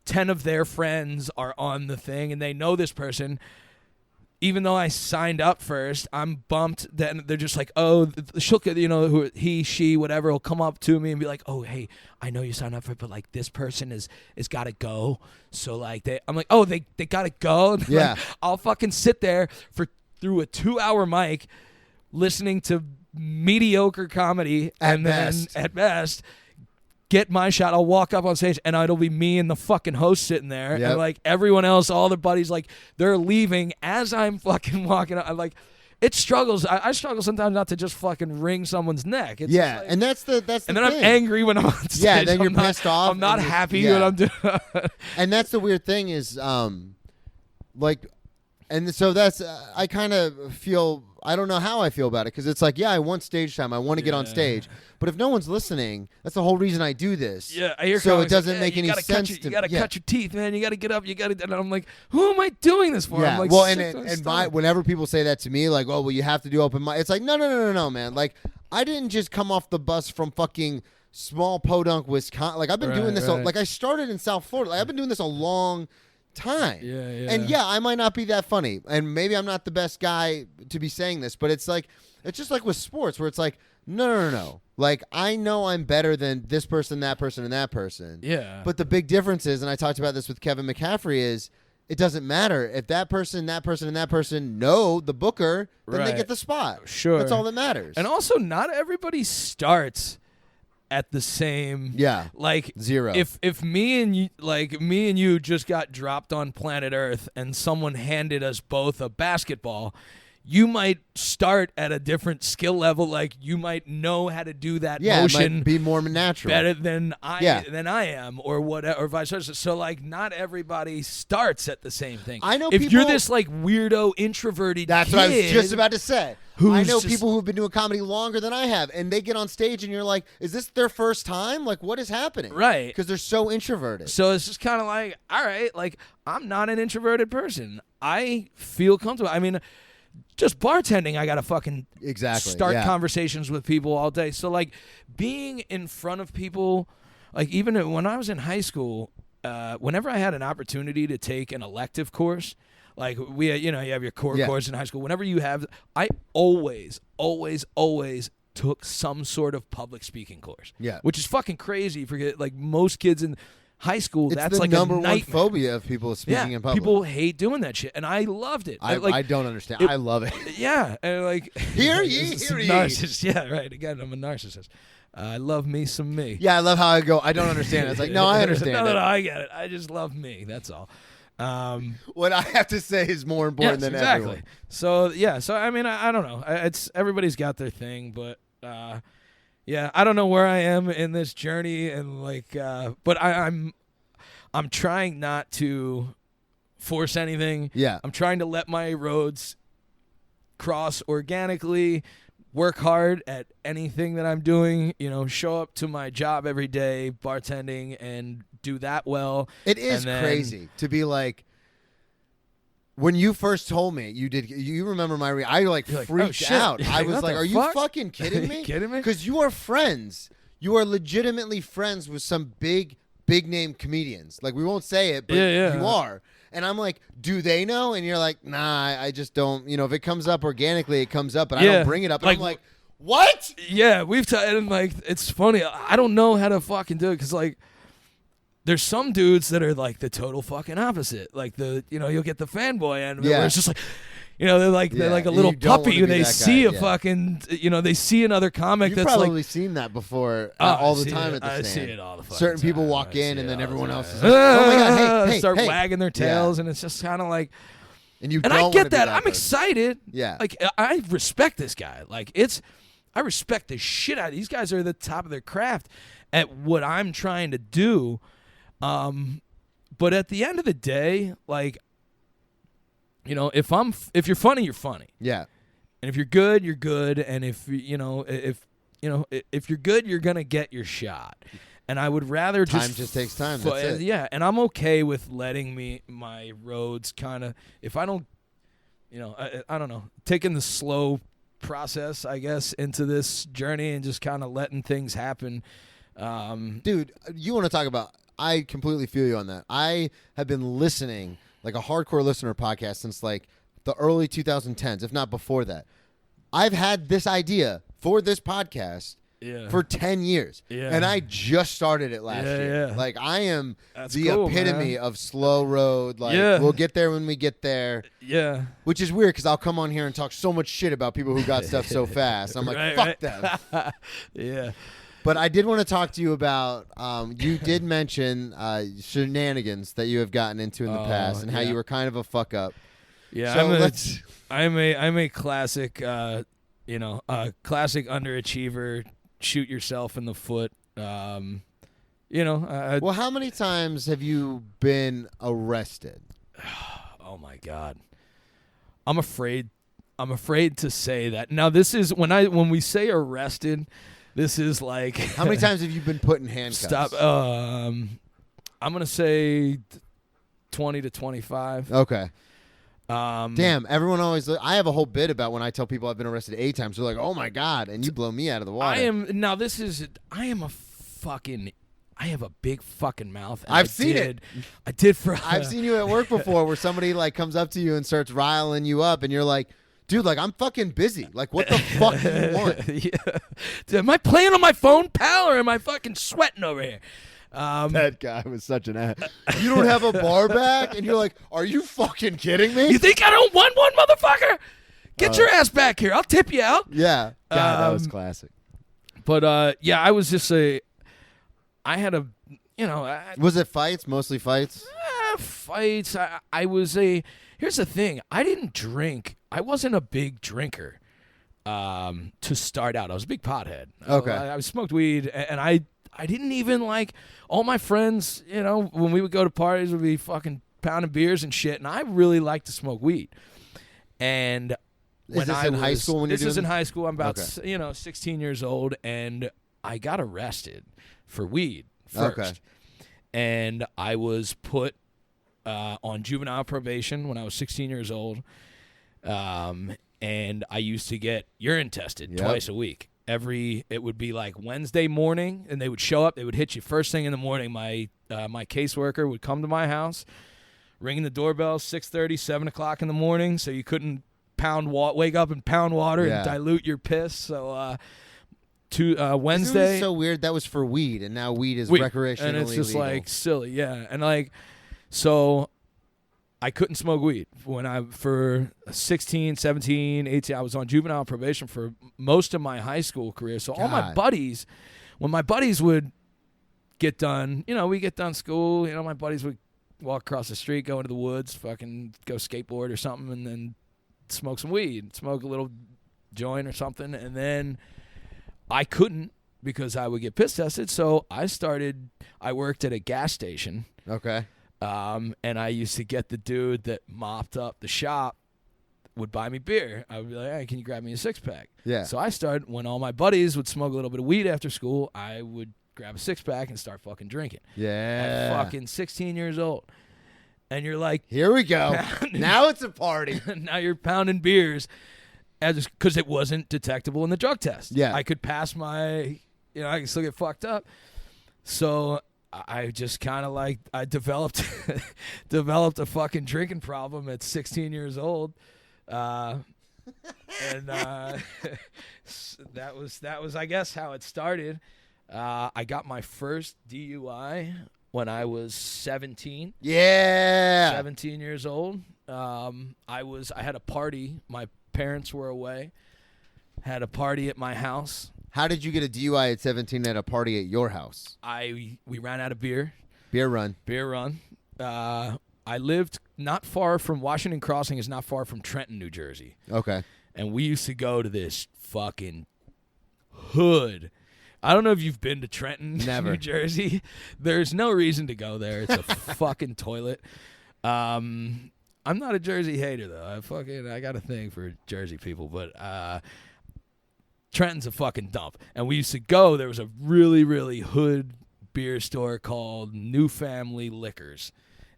10 of their friends are on the thing, and they know this person. Even though I signed up first, I'm bumped. Then they're just like, oh, she'll, you know, who he, she, whatever, will come up to me and be like, oh, hey, I know you signed up for it, but like this person is got to go. So like I'm like, oh, they got to go. And, Yeah. like, I'll fucking sit there through a 2-hour mic, listening to mediocre comedy, At and best. then at best get my shot. I'll walk up on stage, and it'll be me and the fucking host sitting there, Yep. and like everyone else, all the buddies, like they're leaving as I'm fucking walking up. I'm like, it struggles. I struggle sometimes not to just fucking wring someone's neck. It's Yeah, just like, and that's the and then thing. I'm angry when I'm on stage. Yeah, then you're I'm not- pissed off. I'm not and happy when I'm doing. And that's the weird thing is, like, and so that's I kind of feel. I don't know how I feel about it because it's like, yeah, I want stage time. I want to get on Yeah. stage. But if no one's listening, that's the whole reason I do this. Yeah, I hear So it comics doesn't like, make you any gotta sense cut to you gotta yeah. cut your teeth, man. You got to get up. You got to. And I'm like, who am I doing this for? Yeah, I'm like, well, sick to and my my stomach. whenever people say that to me, like, oh, well, you have to do open mic. It's like, no, man. Like, I didn't just come off the bus from fucking small podunk, Wisconsin. Like, I've been doing this. Right. Like, I started in South Florida. Like, I've been doing this a long time. Yeah. And yeah, I might not be that funny, and maybe I'm not the best guy to be saying this, but it's like, it's just like with sports, where it's like, no. Like, I know I'm better than this person, that person, and that person. Yeah. But the big difference is, and I talked about this with Kevin McCaffrey, is it doesn't matter if that person, and that person know the booker, then they Right. get the spot. Sure. That's all that matters. And also, not everybody starts at the same. yeah, Like zero. If me and you just got dropped on planet Earth and someone handed us both a basketball, you might start at a different skill level. Like you might know how to do that yeah, it motion might be more natural. better than Yeah. I am, or whatever, or vice versa. So like, not everybody starts at the same thing. I know if you're people- this like weirdo introverted That's kid, what I was just about to say. who's I know just- people who've been doing comedy longer than I have, and they get on stage, and you're like, is this their first time? Like, what is happening? Right. Because they're so introverted. So it's just kind of like, all right, like I'm not an introverted person. I feel comfortable. I mean, just bartending, I got to fucking Exactly, start yeah. conversations with people all day. So like being in front of people, like even when I was in high school, whenever I had an opportunity to take an elective course, like you have your core Yeah. course in high school. Whenever you have, I always took some sort of public speaking course. Yeah. Which is fucking crazy. Forget like most kids in high school, It's that's the like number a one nightmare. phobia of people speaking Yeah, in public. people hate doing that shit, and I loved it. I don't understand. it- I love it. Yeah, and like Hear ye, it's hear ye. narcissist. Yeah, right. Again, I'm a narcissist. I love me some me. Yeah, I love how I go, I don't understand. It's like, no, I understand no, it. I get it. I just love me. That's all. What I have to say is more important Yes, than exactly. everyone. So yeah, so I mean, I don't know. It's everybody's got their thing, but yeah, I don't know where I am in this journey, and like, but I'm trying not to force anything. Yeah. I'm trying to let my roads cross organically, work hard at anything that I'm doing, show up to my job every day, bartending, and do that well. It is And then- crazy to be like, when you first told me you remember my I like You're like, freaked oh, shit. out. You're I like, was what like, the are fuck? you fucking kidding me? Kidding me? Because you are friends. You are legitimately friends with some big name comedians. Like, we won't say it, but Yeah. you are. And I'm like, do they know? And you're like, nah, I just don't. If it comes up organically, it comes up, but I Yeah. don't bring it up. And Like- I'm like, what? Yeah, and like, it's funny. I don't know how to fucking do it because like, there's some dudes that are like the total fucking opposite. Like you'll get the fanboy end of it, Yeah. where it's just like, they're like Yeah, a you little don't wanna puppy be when they that see guy, a yeah. fucking, they see another comic You've that's probably like, seen that before Oh, all I the see time it. at the I stand. see it all the fucking Certain people time. walk I see in, and it then all everyone the else time. is like, oh my God, hey, start hey. wagging their Yeah. tails, and it's just kind of like, And you and don't I wanna get be that. that I'm person. excited. Yeah. Like I respect this guy. Like I respect the shit out of these guys. Are the top of their craft at what I'm trying to do. But at the end of the day, like, if you're funny, you're funny. Yeah. And if you're good, you're good. And if you're good, you're gonna get your shot. And I would rather Time just takes time. That's it. Yeah, and I'm okay with letting my roads kind of, if I don't, I don't know, taking the slow process, I guess, into this journey and just kind of letting things happen. Dude, you want to talk about, I completely feel you on that. I have been listening, like a hardcore listener podcast, since like the early 2010s, if not before that. I've had this idea for this podcast Yeah. for 10 years. Yeah. And I just started it last year. Yeah. Like, I am That's the cool, epitome man. of slow road. Like, Yeah. we'll get there when we get there. Yeah. Which is weird because I'll come on here and talk so much shit about people who got stuff so fast. I'm like, Right, fuck right. them. Yeah. But I did want to talk to you about, you did mention shenanigans that you have gotten into in the past and how you were kind of a fuck up. Yeah, So I'm a classic, classic underachiever. Shoot yourself in the foot. Well, how many times have you been arrested? Oh my God, I'm afraid to say that. Now this is when we say arrested. This is like how many times have you been put in handcuffs? Stop. I'm gonna say 20 to 25. Okay. Damn, everyone always. I have a whole bit about when I tell people I've been arrested 8 times. They're like, "Oh my God," and you blow me out of the water. I have a big fucking mouth. I've seen it. I've seen you at work before, where somebody like comes up to you and starts riling you up, and you're like, "Dude, like I'm fucking busy. Like, what the fuck do you want?" Yeah. Dude, am I playing on my phone, pal, or am I fucking sweating over here? That guy was such an ass. You don't have a bar back? And you're like, are you fucking kidding me? You think I don't want one, motherfucker? Get your ass back here. I'll tip you out. Yeah. God, that was classic. But, I was just I had a, was it fights? Mostly fights? Fights. Here's the thing. I didn't drink. I wasn't a big drinker to start out. I was a big pothead. Okay. I smoked weed, and I didn't even like all my friends, when we would go to parties, would be fucking pounding beers and shit. And I really like to smoke weed. And is this in high school? This is in high school. I'm about 16 years old, and I got arrested for weed first. Okay. And I was put on juvenile probation when I was 16 years old. And I used to get urine tested twice a week. It would be like Wednesday morning, and they would show up. They would hit you first thing in the morning. My caseworker would come to my house, ringing the doorbell 6:30, 7 o'clock in the morning, so you couldn't wake up and pound water and dilute your piss. So Wednesday. Isn't it so weird? That was for weed, and now weed is recreationally and it's just legal. like silly, yeah. And so I couldn't smoke weed for 16, 17, 18. I was on juvenile probation for most of my high school career. So all my buddies, when my buddies would get done, we get done school, my buddies would walk across the street, go into the woods, fucking go skateboard or something, and then smoke some weed, smoke a little joint or something. And then I couldn't because I would get piss tested. So I worked at a gas station. Okay. And I used to get the dude that mopped up the shop would buy me beer. I would be like, hey, can you grab me a 6-pack? Yeah. So I started, when all my buddies would smoke a little bit of weed after school, I would grab a 6-pack and start fucking drinking. Yeah. At fucking 16 years old. And you're like, here we go. Now it's a party. Now you're pounding beers because it wasn't detectable in the drug test. Yeah. I could pass I can still get fucked up. So I just kind of I developed a fucking drinking problem at 16 years old, and that was I guess how it started. I got my first DUI when I was 17. Yeah, 17 years old. I had a party. My parents were away. Had a party at my house. How did you get a DUI at 17 at a party at your house? We ran out of beer. Beer run. I lived not far from Washington Crossing. Is not far from Trenton, New Jersey. Okay. And we used to go to this fucking hood. I don't know if you've been to Trenton, Never. New Jersey. There's no reason to go there. It's a fucking toilet. I'm not a Jersey hater though. I got a thing for Jersey people, but Trenton's a fucking dump. And we used to go, there was a really, really hood beer store called New Family Liquors.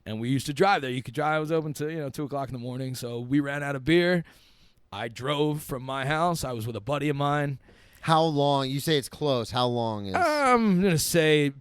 And we used to drive there. You could drive, it was open to 2 o'clock in the morning. So we ran out of beer. I drove from my house. I was with a buddy of mine. How long? You say it's close. How long is? I'm going to say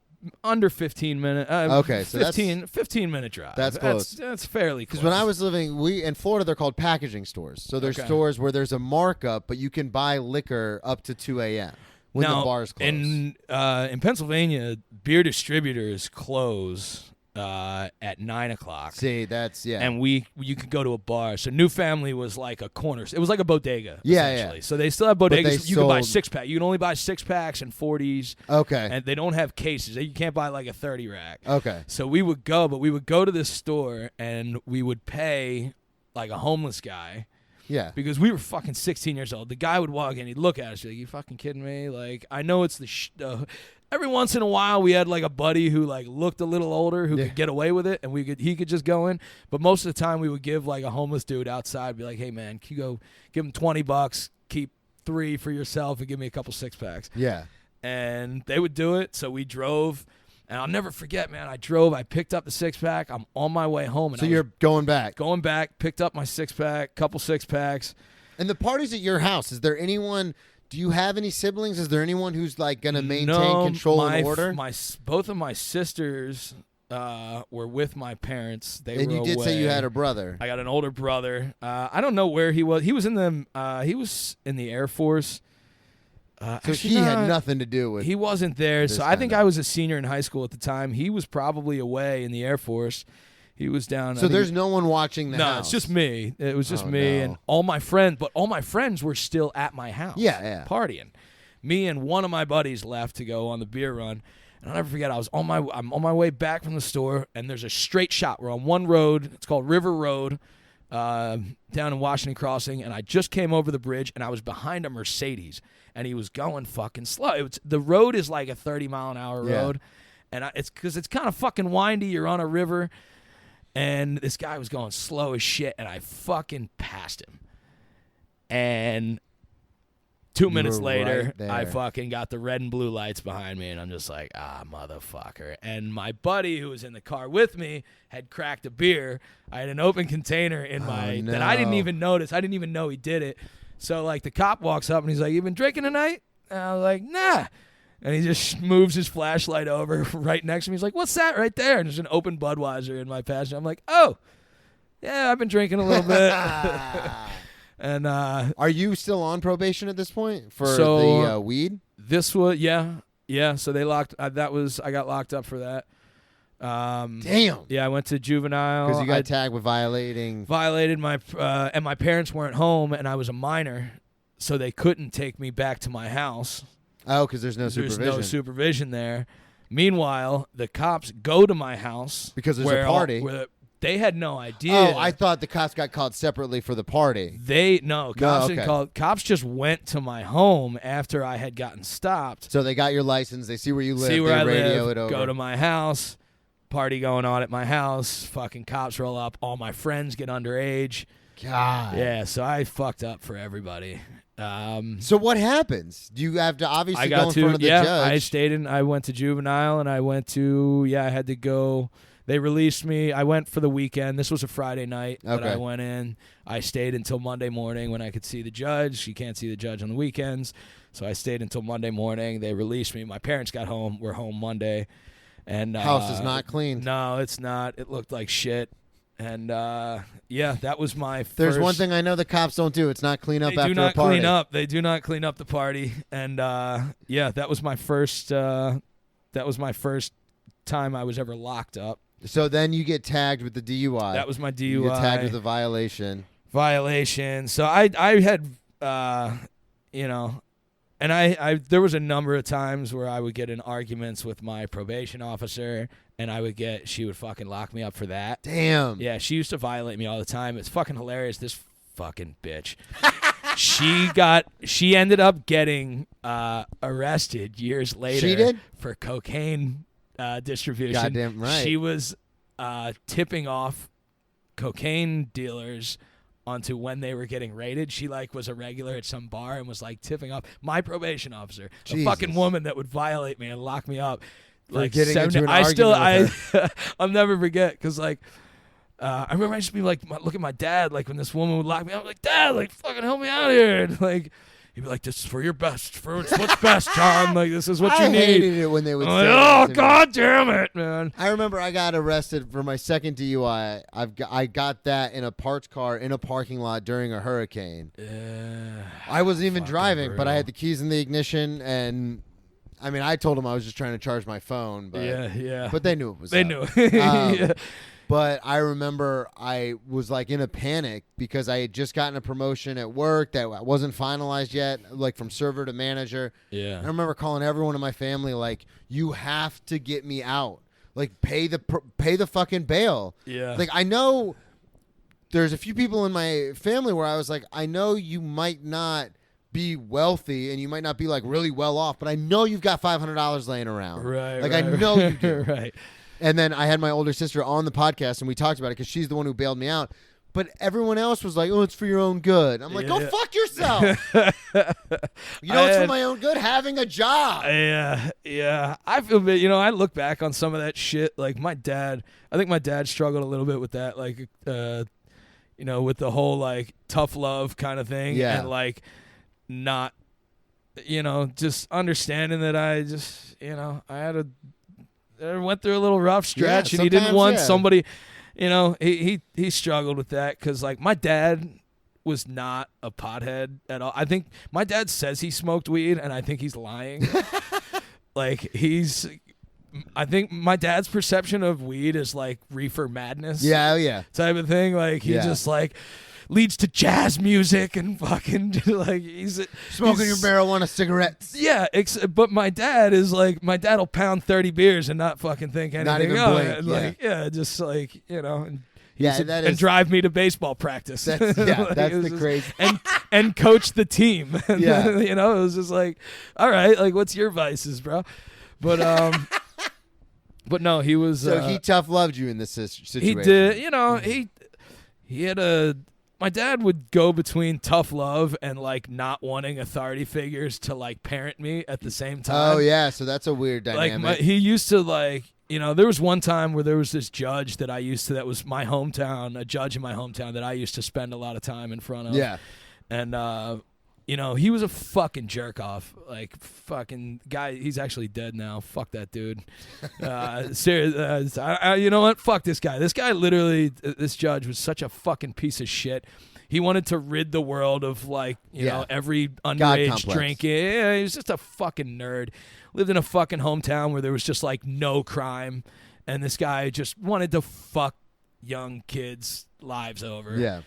under 15 minutes. Okay, so 15-minute drive. That's close. That's fairly close. Because when I was living, in Florida, they're called packaging stores. So there's stores where there's a markup, but you can buy liquor up to 2 a.m. when the bars close. In Pennsylvania, beer distributors close at 9 o'clock. See, that's And you could go to a bar. So New Family was like a corner. It was like a bodega. Yeah, essentially. yeah. So they still have bodegas. You can buy sold- 6-pack. You can only buy 6-packs and 40s. Okay. And they don't have cases. You can't buy like a 30 rack. Okay. So we would go to this store and we would pay like a homeless guy. Yeah. Because we were fucking 16 years old. The guy would walk in, he'd look at us, like, you fucking kidding me? Like, I know it's every once in a while we had like a buddy who like looked a little older who could get away with it, and he could just go in. But most of the time we would give like a homeless dude outside, be like, hey man, can you go give him $20, keep 3 for yourself, and give me a couple 6-packs. Yeah. And they would do it. So we drove. And I'll never forget, man. I picked up the 6-pack. I'm on my way home. And So you're going back. Going back, picked up my 6-pack, couple 6-packs. And the party's at your house. Is there anyone? Do you have any siblings? Is there anyone who's like gonna maintain control and order? Both of my sisters were with my parents. And you did say you had a brother. I got an older brother. I don't know where he was. He was in the Air Force. So he had nothing to do with. He wasn't there. So I think I was a senior in high school at the time. He was probably away in the Air Force. He was down. So there's no one watching the house. No, it's just me. It was just me no. and all my friends. But all my friends were still at my house. Yeah. Partying. Me and one of my buddies left to go on the beer run. And I'll never forget, I'm on my way back from the store, and there's a straight shot. We're on one road. It's called River Road, down in Washington Crossing. And I just came over the bridge, and I was behind a Mercedes. And he was going fucking slow. The road is like a 30-mile-an-hour road. And it's because it's kind of fucking windy. You're on a river. And this guy was going slow as shit. And I fucking passed him. And 2 minutes later, I fucking got the red and blue lights behind me. And I'm just like, motherfucker. And my buddy who was in the car with me had cracked a beer. I had an open container in that I didn't even notice. I didn't even know he did it. So, like, the cop walks up, and he's like, you been drinking tonight? And I was like, nah. And he just moves his flashlight over right next to me. He's like, what's that right there? And there's an open Budweiser in my passenger. I'm like, oh, yeah, I've been drinking a little bit. And are you still on probation at this point for the weed? This was, yeah. So they locked, I got locked up for that. Damn. Yeah, I went to juvenile because you got tagged with violated my and my parents weren't home, and I was a minor, so they couldn't take me back to my house. Oh, because there's no supervision. There's no supervision there. Meanwhile, the cops go to my house because there's a party. They had no idea. Oh, I thought the cops got called separately for the party. Cops didn't call. Cops just went to my home after I had gotten stopped. So they got your license. They see where you live. See where I radio live. It over. Go to my house. Party going on at my house. Fucking cops roll up. All my friends get underage. God. Yeah, so I fucked up for everybody. So what happens? Do you have to obviously go in front of the judge? I went to juvenile, and I had to go. They released me. I went for the weekend. This was a Friday night that I went in. I stayed until Monday morning when I could see the judge. You can't see the judge on the weekends. So I stayed until Monday morning. They released me. My parents got home. We're home Monday. And house is not clean. No, it's not. It looked like shit. And that was my first. There's one thing I know the cops don't do. It's not clean up after a party. They do not clean up. They do not clean up the party. And that was my first. That was my first time I was ever locked up. So then you get tagged with the DUI. That was my DUI. You get tagged with the violation. So I had and I there was a number of times where I would get in arguments with my probation officer, and she would fucking lock me up for that. Damn. Yeah, she used to violate me all the time. It's fucking hilarious. This fucking bitch. She ended up getting arrested years later. She did? For cocaine distribution. Goddamn right. She was tipping off cocaine dealers onto when they were getting raided. She was a regular at some bar and was tipping off my probation officer, a fucking woman that would violate me and lock me up. Getting into an argument with her. I'll never forget because I remember I used to be look at my dad when this woman would lock me up. I'm like, Dad, fucking help me out here. And he'd be like, this is for your best. For what's best, John. This is what you need. I hated it when they would say oh, God damn it, man. I remember I got arrested for my second DUI. I got that in a parts car in a parking lot during a hurricane. I wasn't even driving, but I had the keys in the ignition, and I mean, I told them I was just trying to charge my phone, but yeah. but they knew it was. They up. knew. Yeah. But I remember I was like in a panic because I had just gotten a promotion at work that wasn't finalized yet, like from server to manager. Yeah. I remember calling everyone in my family like, "You have to get me out. Like, pay the fucking bail." Yeah. Like, I know there's a few people in my family where I was like, I know you might not be wealthy and you might not be like really well off, but I know you've got $500 laying around. Right. Like, right, I know you do. Right. And then I had my older sister on the podcast, and we talked about it because she's the one who bailed me out. But everyone else was like, "Oh, it's for your own good." I'm like, "Go fuck yourself." You know, it's for my own good having a job. Yeah. I feel bad. You know, I look back on some of that shit. Like my dad, I think my dad struggled a little bit with that. Like, you know, with the whole like tough love kind of thing. Yeah. And like not, you know, just understanding that I just, you know, I went through a little rough stretch, and he didn't want somebody, you know, he struggled with that because like my dad was not a pothead at all. I think my dad says he smoked weed, and I think he's lying. Like I think my dad's perception of weed is like reefer madness, Yeah. type of thing. Like he just like leads to jazz music and fucking like he's Smoking your marijuana cigarettes. Yeah, but my dad is like, my dad will pound 30 beers and not fucking think anything Not even of blink, it. Like, just like, you know, and that drive me to baseball practice. That's Like, that's it was the just- crazy. and coach the team. And Yeah. you know, it was just like, all right, like what's your vices, bro? But but no, he was. So he tough loved you in this situation. He did. You know, he had a. My dad would go between tough love and like not wanting authority figures to like parent me at the same time. Oh yeah, so that's a weird dynamic. Like he used to like, you know, there was one time where there was this judge that that was my hometown, a judge in my hometown that I used to spend a lot of time in front of. Yeah. And you know, he was a fucking jerk off. Like fucking guy, he's actually dead now. Fuck that dude. Serious. You know what? Fuck this guy. This guy literally, this judge was such a fucking piece of shit. He wanted to rid the world of like, you know, every underage drinking. Yeah, he was just a fucking nerd. Lived in a fucking hometown where there was just like no crime, and this guy just wanted to fuck young kids' lives over. Yeah.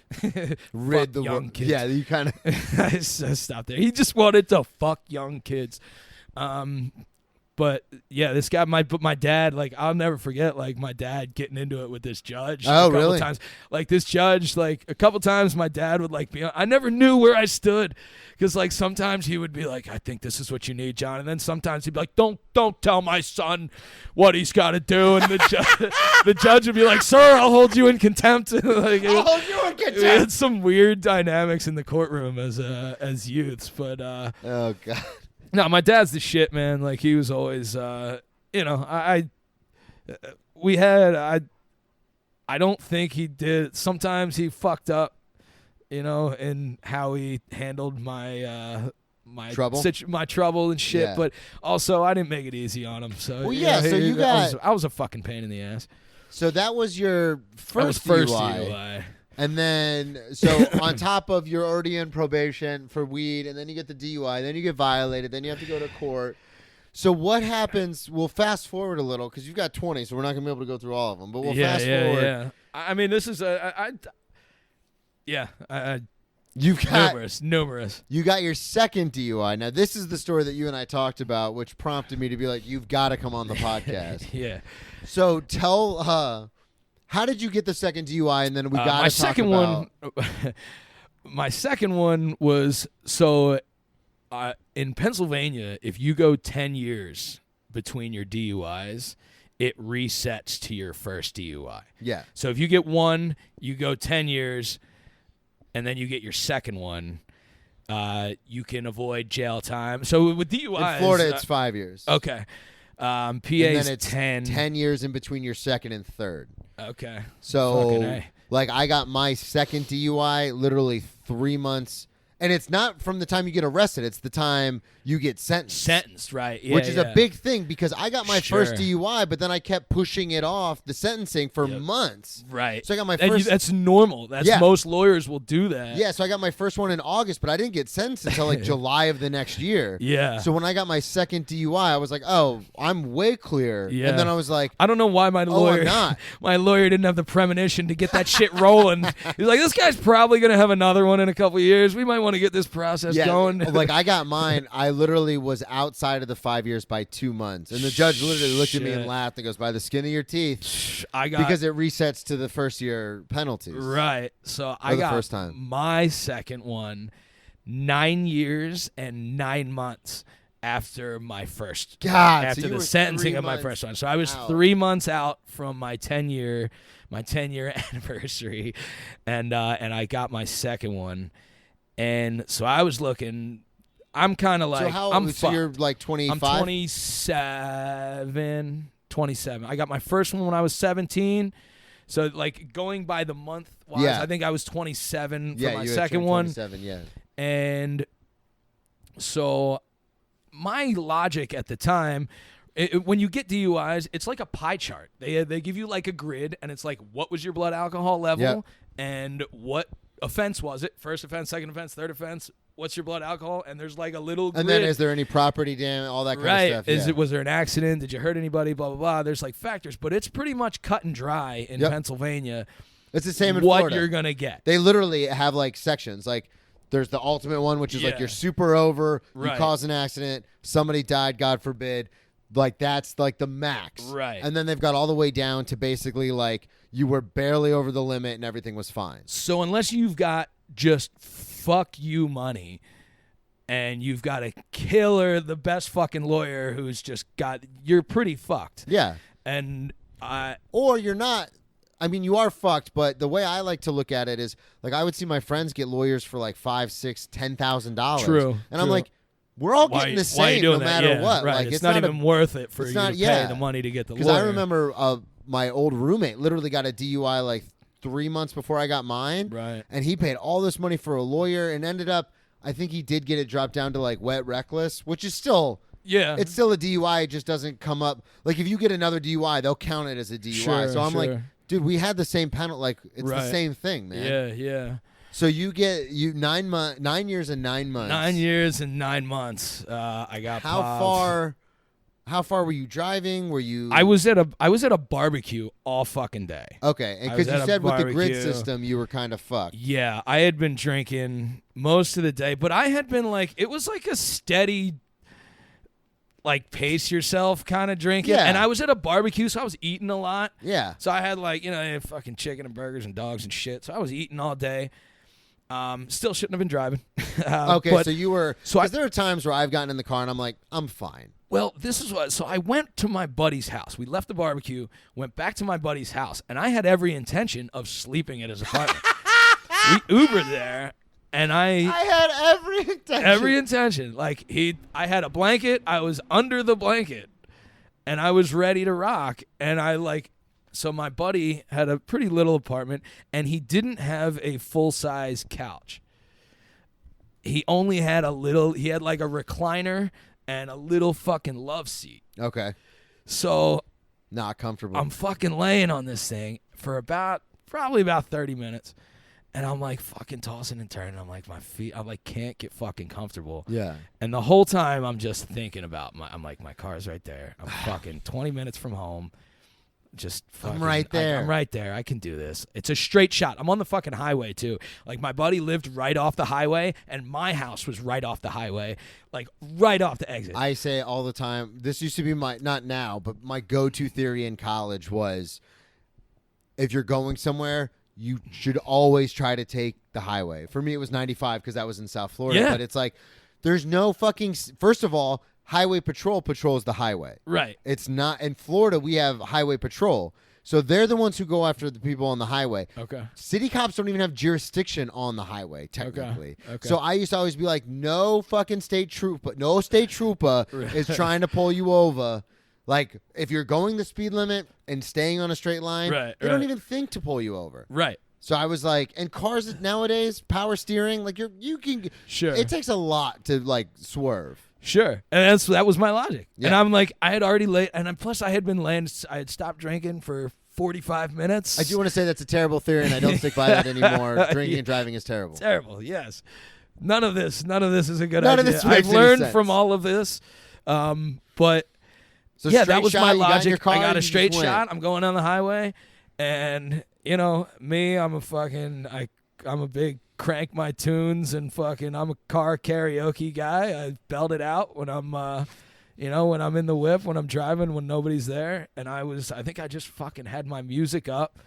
Rid the young kids. Yeah, you kind of. I stopped there. He just wanted to fuck young kids. But yeah, this guy, my dad, like I'll never forget, like my dad getting into it with this judge. Oh, a couple really? Times. Like this judge, like a couple times, my dad would like be. I never knew where I stood, because like sometimes he would be like, "I think this is what you need, John," and then sometimes he'd be like, "Don't tell my son what he's got to do," and the judge would be like, "Sir, I'll hold you in contempt." Like, I'll hold you in contempt. We had some weird dynamics in the courtroom as youths, but Oh god. no, my dad's the shit, man. Like he was always, you know, I don't think he did. Sometimes he fucked up, you know, in how he handled my my trouble, my trouble and shit. Yeah. But also, I didn't make it easy on him. So well, yeah. know, So you got. I was a fucking pain in the ass. So that was your first DUI. DUI. And then, so on top of you're already in probation for weed, and then you get the DUI, then you get violated, then you have to go to court. So what happens? We'll fast forward a little because you've got 20, so we're not going to be able to go through all of them. But we'll fast forward. Yeah. I mean, this is You've got numerous. You got your second DUI. Now, this is the story that you and I talked about, which prompted me to be like, you've got to come on the podcast. Yeah. So tell how did you get the second DUI, and then we got to talk about... My second one was, so in Pennsylvania, if you go 10 years between your DUIs, it resets to your first DUI. Yeah. So if you get one, you go 10 years, and then you get your second one, you can avoid jail time. So with DUIs... In Florida, it's 5 years. Okay. PA and then is it's 10. 10 years in between your second and third. Okay. So, Fucking A. like, I got my second DUI literally 3 months And it's not from the time you get arrested. It's the time you get sentenced. Right. Yeah, which is a big thing because I got my Sure. first DUI, but then I kept pushing it off, the sentencing, for months. Right. So I got my And first... that's normal. That's most lawyers will do that. Yeah, so I got my first one in August, but I didn't get sentenced until like July of the next year. Yeah. So when I got my second DUI, I was like, oh, I'm way clear. Yeah. And then I was like... I don't know why my lawyer I'm not. my lawyer didn't have the premonition to get that shit rolling. He's like, this guy's probably gonna have another one in a couple of years. We might want to get this process going. Like I got mine. I literally was outside of the 5 years by 2 months, and the judge literally looked at me and laughed and goes, "By the skin of your teeth," because it resets to the first year penalties. Right. So I got first time. my second one 9 years and 9 months after my first. God, after so you the were sentencing 3 of my months first one. So I was out. 3 months out from my 10-year anniversary, and I got my second one, and so I was looking. I'm kind of like, I'm so you're fucked. like 25? I'm 27. I got my first one when I was 17. So, like, going by the month wise, Yeah. I think I was 27 for Yeah, my you had second turned one. 27, yeah. And so my logic at the time, when you get DUIs, it's like a pie chart. They give you like a grid, and it's like, what was your blood alcohol level, Yep. and what offense was it? First offense, second offense, third offense. What's your blood alcohol? And there's like a little grid. And then is there any property damage, all that kind of stuff? Was there an accident? Did you hurt anybody? Blah, blah, blah. There's like factors, but it's pretty much cut and dry in Pennsylvania. It's the same in what Florida. you're going to get. They literally have like sections. Like there's the ultimate one, which is like you're super over, you cause an accident, somebody died, God forbid. Like that's like the max. Right. And then they've got all the way down to basically like you were barely over the limit and everything was fine. So unless you've got just fuck you money, and you've got a killer, the best fucking lawyer who's just got, you're pretty fucked. Yeah. And or you're not. I mean, you are fucked, but the way I like to look at it is like I would see my friends get lawyers for like $5,000, $6,000, $10,000. True. And I'm like, we're all getting the same no matter what. Right. Like it's not even worth it for you to pay the money to get the lawyer. Because I remember my old roommate literally got a DUI like 3 months before I got mine. Right. And he paid all this money for a lawyer and ended up, I think he did get it dropped down to like wet reckless, which is still... Yeah. It's still a DUI. It just doesn't come up. Like if you get another DUI, they'll count it as a DUI. Sure, so I'm like, dude, we had the same penalty. Like it's the same thing, man. Yeah, yeah. So you get 9 years and 9 months. 9 years and 9 months. I got How far were you driving? Were you? I was at a barbecue all fucking day. Okay, and because you said with the grid system, you were kind of fucked. Yeah, I had been drinking most of the day, but I had been like, it was like a steady, like pace yourself kind of drinking. Yeah. And I was at a barbecue, so I was eating a lot. Yeah. So I had like, I had fucking chicken and burgers and dogs and shit. So I was eating all day. Still shouldn't have been driving. Okay, so you were. So because there are times where I've gotten in the car and I'm like, I'm fine. Well, this is what. So I went to my buddy's house. We left the barbecue, went back to my buddy's house, and I had every intention of sleeping at his apartment. We Ubered there, and I had every intention. Every intention. Like I had a blanket. I was under the blanket, and I was ready to rock. And so my buddy had a pretty little apartment, and he didn't have a full-size couch. He only had he had like a recliner and a little fucking love seat. Okay. So not comfortable. I'm fucking laying on this thing for probably about 30 minutes. And I'm like fucking tossing and turning. I'm like, my feet, I like can't get fucking comfortable. Yeah. And the whole time I'm just thinking about I'm like, my car's right there. I'm fucking 20 minutes from home. Just fucking, I'm right there. I'm right there. I can do this. It's a straight shot. I'm on the fucking highway too. Like my buddy lived right off the highway, and my house was right off the highway, like right off the exit. I say all the time. This used to be not now, but my go-to theory in college was, if you're going somewhere, you should always try to take the highway. For me, it was 95 because that was in South Florida. Yeah. But it's like, there's no fucking. First of all, highway patrols the highway. Right. It's not in Florida. We have highway patrol, so they're the ones who go after the people on the highway. Okay. City cops don't even have jurisdiction on the highway technically. Okay. So I used to always be like, no state trooper is trying to pull you over. Like if you're going the speed limit and staying on a straight line, they don't even think to pull you over. Right. So I was like, and cars nowadays, power steering, like you can. Sure. It takes a lot to like swerve. Sure, and that was my logic. Yeah. And I'm like, I had already late, and plus I had been laying. I had stopped drinking for 45 minutes. I do want to say that's a terrible theory, and I don't stick by that anymore. Drinking and driving is terrible. Terrible. Yes. None of this is a good None idea. of this makes I've any learned sense. from all of this, but So yeah, straight that was shot, my you got in logic. your car, I got you a just straight went. shot. I'm going on the highway, and me, I'm a big crank my tunes and fucking I'm a car karaoke guy. I belt it out when I'm when I'm in the whip, when I'm driving, when nobody's there. And I think I just fucking had my music up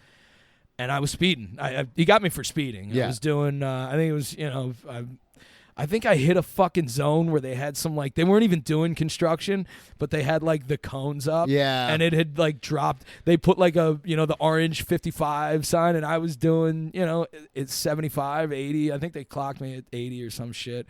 and I was speeding. He got me for speeding. Yeah. I was doing I think it was I think I hit a fucking zone where they had some like they weren't even doing construction, but they had like the cones up. Yeah. And it had like dropped. They put like a the orange 55 sign, and I was doing it's 75, 80. I think they clocked me at 80 or some shit.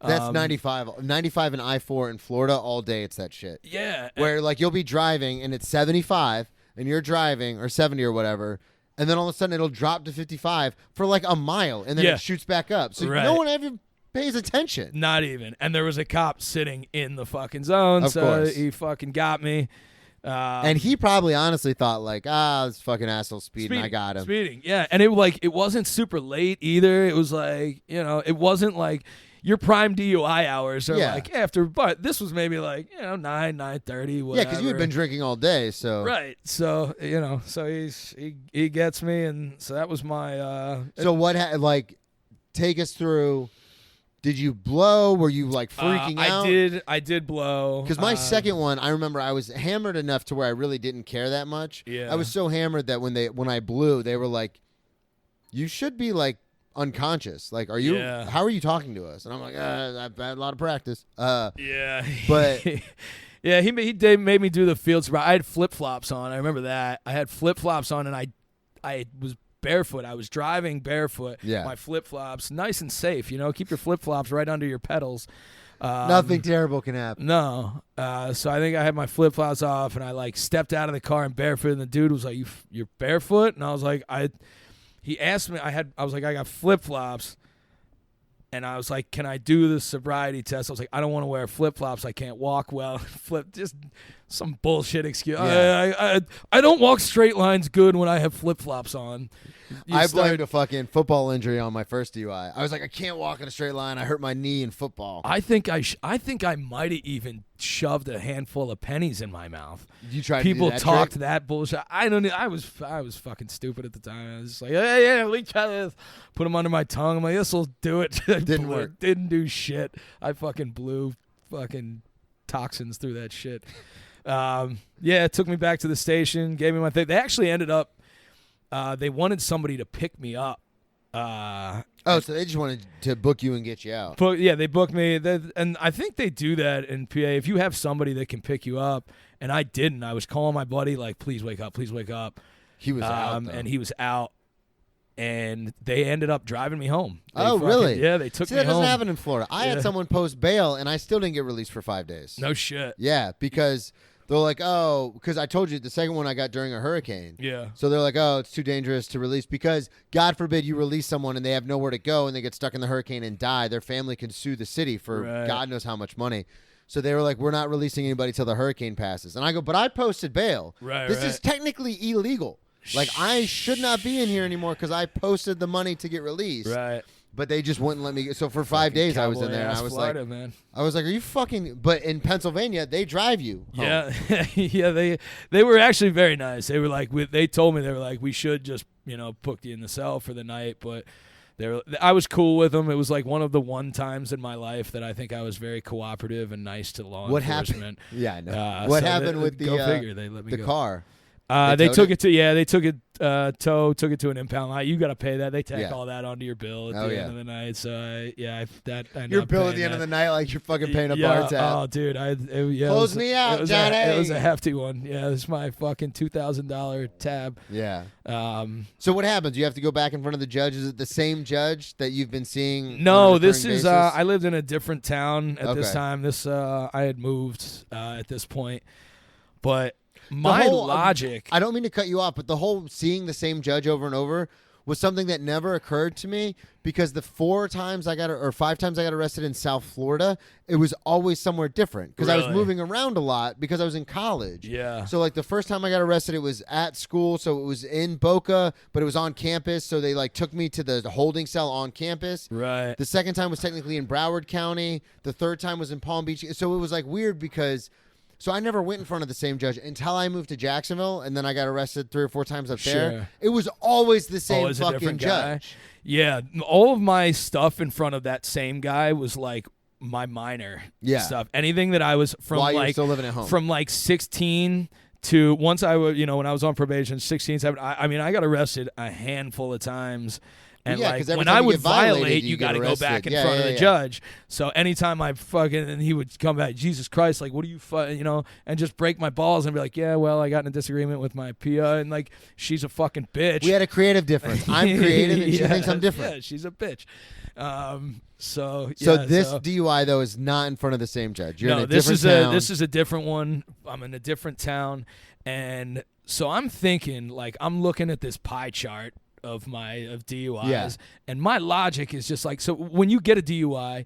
That's 95. 95 and I-4 in Florida all day. It's that shit. Yeah. Where like you'll be driving and it's 75 and you're driving or 70 or whatever. And then all of a sudden it'll drop to 55 for like a mile and then Yeah. it shoots back up. So Right. no one ever pays attention. Not even. And there was a cop sitting in the fucking zone, Of so course. he fucking got me. And he probably honestly thought like, this fucking asshole speeding. I got him. Speeding, yeah. And it wasn't super late either. It was like, it wasn't like your prime DUI hours are Yeah. like after, but this was maybe like, 9:30, whatever. Yeah, because you had been drinking all day. So Right. So, so he gets me, and so that was my So what? Take us through. Did you blow? Were you like freaking out? I did blow. Because my second one, I remember I was hammered enough to where I really didn't care that much. Yeah. I was so hammered that when I blew, they were like, "You should be like unconscious. Like, are you? Yeah. How are you talking to us?" And I'm like, "I've had a lot of practice." Yeah. But- yeah, he made me do the field sobriety. I had flip-flops on. I remember that. I had flip-flops on, and I was barefoot. I was driving barefoot. Yeah. My flip-flops, nice and safe, keep your flip-flops right under your pedals. Nothing terrible can happen. No. So I think I had my flip-flops off, and I like stepped out of the car and barefoot, and the dude was like, you're barefoot? And I was like, he asked me, I was like, I got flip-flops. And I was like, can I do the sobriety test? I was like, I don't want to wear flip-flops. I can't walk well. Just some bullshit excuse. Yeah. I don't walk straight lines good when I have flip-flops on. I blamed a fucking football injury on my first DUI. I was like, I can't walk in a straight line. I hurt my knee in football. I think I might have even shoved a handful of pennies in my mouth. You tried People to do that talked trick? that bullshit. I don't know. I was fucking stupid at the time. I was just like, yeah, let me try this. Put them under my tongue. I'm like, this will do it. Didn't work. Didn't do shit. I fucking blew fucking toxins through that shit. Yeah, it took me back to the station. Gave me my thing. They actually ended up. They wanted somebody to pick me up. So they just wanted to book you and get you out. But yeah, they booked me, and I think they do that in PA. If you have somebody that can pick you up, and I didn't, I was calling my buddy like, "Please wake up, please wake up." He was out, though. and he was out, and they ended up driving me home. Really? Yeah, they took See, me that home. doesn't happen in Florida. I had Yeah. someone post bail, and I still didn't get released for 5 days. No shit. Yeah, because they're like, because I told you the second one I got during a hurricane. Yeah. So they're like, it's too dangerous to release because God forbid you release someone and they have nowhere to go and they get stuck in the hurricane and die. Their family can sue the city for Right. God knows how much money. So they were like, we're not releasing anybody till the hurricane passes. And I go, but I posted bail. Right, This right. is technically illegal. Like, I should not be in here anymore because I posted the money to get released. Right. But they just wouldn't let me. So for 5 days I was in there, and I was Florida, like, man. are you fucking? But in Pennsylvania, they drive you home. Yeah, yeah. They were actually very nice. They were like, they told me they were like, we should just put you in the cell for the night, but I was cool with them. It was like one of the times in my life that I think I was very cooperative and nice to law What enforcement. happened? Yeah, I know. What happened with go figure? They let me the go. car? They towed took it to they took it took it to an impound lot. You got to pay that. They tack Yeah. all that onto your bill at Oh, the yeah. end of the night. So I ended Your up bill at paying the end of that. the night, like you're fucking paying a bar tab. Oh, dude, Close me out, it was Johnny. it was a hefty one. Yeah, it's my fucking $2,000 tab. Yeah. So what happens? You have to go back in front of the judge. Is it the same judge that you've been seeing? No, on a this recurring is. basis? I lived in a different town at this Okay. time. I had moved at this point, but my whole- logic. I don't mean to cut you off, but the whole seeing the same judge over and over, was something that never occurred to me because the 5 times I got arrested in South Florida, it was always somewhere different because I was Really? moving around a lot because I was in college. Yeah. So like the first time I got arrested, it was at school, so it was in Boca, but it was on campus. So they like took me to the holding cell on campus. Right. The second time was technically in Broward County. The third time was in Palm Beach. So it was like weird because. So I never went in front of the same judge until I moved to Jacksonville, and then I got arrested 3 or 4 times up there. Sure. It was always the same Always a fucking different guy. judge. Yeah, all of my stuff in front of that same guy was like my minor Yeah. stuff. Anything that I was from While you were like still living at home. from like 16 to once I was, when I was on probation, 16, 17, I mean, I got arrested a handful of times. And Yeah, 'cause every when time I you would get violated, violate, you you get got to go arrested. back in Yeah, front of yeah, the yeah. judge. So anytime I and he would come back, Jesus Christ, like, what do you, and just break my balls and be like, yeah, well, I got in a disagreement with my PIA, and like, she's a fucking bitch. We had a creative difference. I'm creative, and she Yeah, thinks I'm different. Yeah, she's a bitch. So This DUI though is not in front of the same judge. You're in a this different is town. this is a different one. I'm in a different town, and so I'm thinking, like, I'm looking at this pie chart of DUIs, Yeah. and my logic is just like, so when you get a DUI,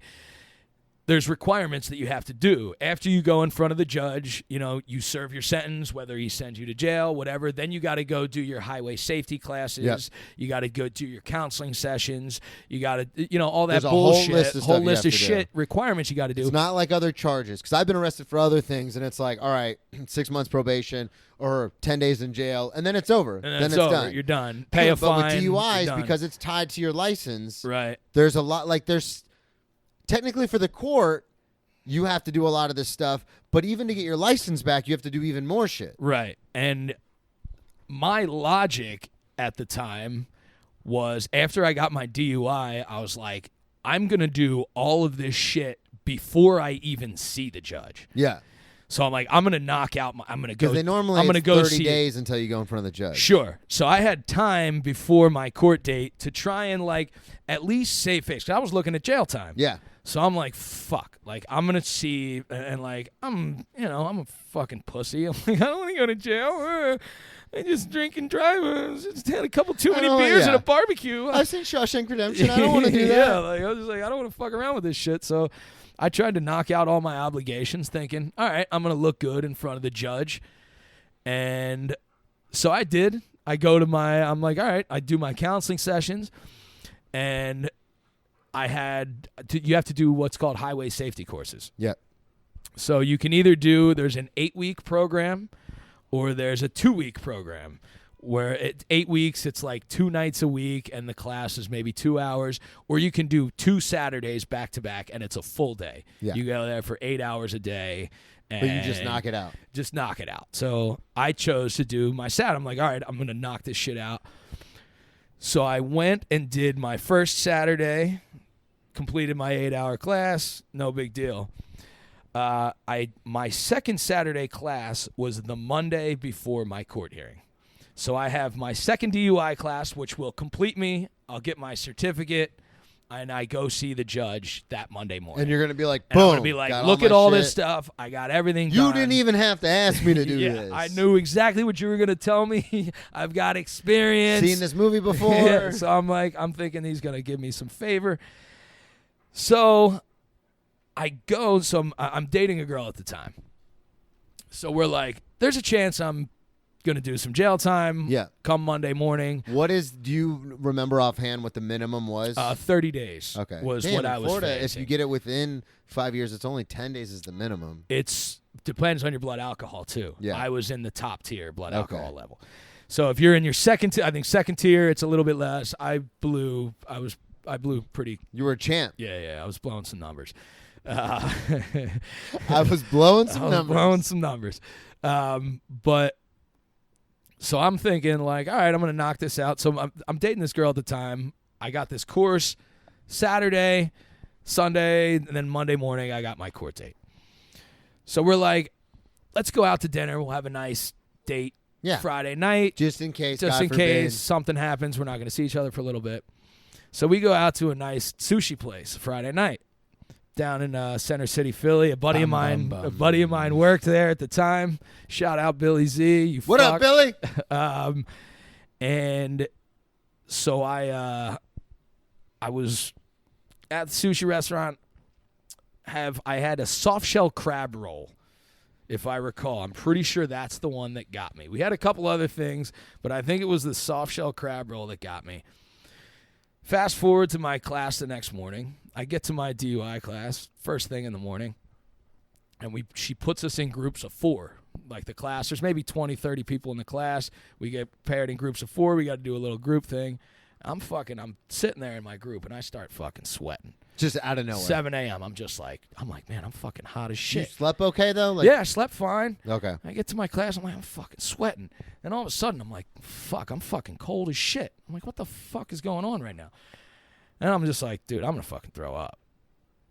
there's requirements that you have to do after you go in front of the judge. You serve your sentence, whether he sends you to jail, whatever. Then you got to go do your highway safety classes. Yep. You got to go do your counseling sessions. You got to, all that There's a whole bullshit, list of stuff you have to do. shit requirements you got to do. It's not like other charges because I've been arrested for other things, and it's like, all right, 6 months probation or 10 days in jail, and then it's over. And then then it's it's over. done. You're done. Pay a but fine. with you're DUIs, done. because it's tied to your license, Right. there's a lot. Like there's technically for the court, you have to do a lot of this stuff, but even to get your license back, you have to do even more shit. Right. And my logic at the time was, after I got my DUI, I was like, I'm going to do all of this shit before I even see the judge. Yeah, So I'm like, I'm going to knock out I'm going to go. because they normally I'm going to it's go 30 see days until you go in front of the judge. Sure. So I had time before my court date to try and like at least save face. 'Cause I was looking at jail time. Yeah. So I'm like, fuck. Like, I'm going to see, and like, I'm a fucking pussy. I'm like, I don't want to go to jail. I just drink and drive. I just had a couple too many beers at a barbecue. I've seen Shawshank Redemption. I don't want to do that. Yeah, like, I was just like, I don't want to fuck around with this shit. So I tried to knock out all my obligations thinking, all right, I'm going to look good in front of the judge. And so I did. I'm like, all right, I do my counseling sessions, and you have to do what's called highway safety courses. Yeah. So you can either there's an 8-week program or there's a 2-week program where 8 weeks, it's like 2 nights a week and the class is maybe 2 hours, or you can do 2 Saturdays back to back and it's a full day. Yeah. You go there for 8 hours a day. And But you just knock it out. Just knock it out. So I chose to do my Sat. I'm like, all right, I'm going to knock this shit out. So I went and did my first Saturday, completed my 8-hour class, no big deal. My second Saturday class was the Monday before my court hearing. So I have my second DUI class, which will complete me. I'll get my certificate, and I go see the judge that Monday morning. And you're going to be like, And I'm boom. going to be like, got look all at my all shit. this stuff. I got everything You done. didn't even have to ask me to do Yeah, this. I knew exactly what you were going to tell me. I've got experience. Seen this movie before. Yeah, so I'm thinking he's going to give me some favor. So I go, I'm dating a girl at the time. So we're like, there's a chance I'm going to do some jail time come Monday morning. Do you remember offhand what the minimum was? 30 days okay. was Damn, what in I was Florida, facing. if you get it within 5 years, it's only 10 days is the minimum. It depends on your blood alcohol, too. Yeah. I was in the top tier blood alcohol level. So if you're in your second tier, it's a little bit less. I blew pretty. You were a champ. Yeah, I was blowing some numbers. I was blowing some numbers. But so I'm thinking like, all right, I'm going to knock this out. So I'm dating this girl at the time. I got this course Saturday, Sunday, and then Monday morning I got my court date. So we're like, let's go out to dinner. We'll have a nice date Friday night. Just in case. Just God in forbid. case something happens. We're not going to see each other for a little bit. So we go out to a nice sushi place Friday night down in Center City, Philly. A buddy of mine worked there at the time. Shout out Billy Z. What up, Billy? And So I was at the sushi restaurant. I had a soft shell crab roll, if I recall. I'm pretty sure that's the one that got me. We had a couple other things, but I think it was the soft shell crab roll that got me. Fast forward to my class the next morning. I get to my DUI class first thing in the morning, and she puts us in groups of 4. Like the class, there's maybe 20, 30 people in the class. We get paired in groups of 4. We got to do a little group thing. I'm sitting there in my group, and I start fucking sweating. Just out of nowhere. 7 a.m. I'm like, man, I'm fucking hot as shit. You slept okay, though? Yeah, I slept fine. Okay. I get to my class, I'm fucking sweating. And all of a sudden, I'm like, fuck, I'm fucking cold as shit. I'm like, what the fuck is going on right now? And I'm just like, dude, I'm going to fucking throw up.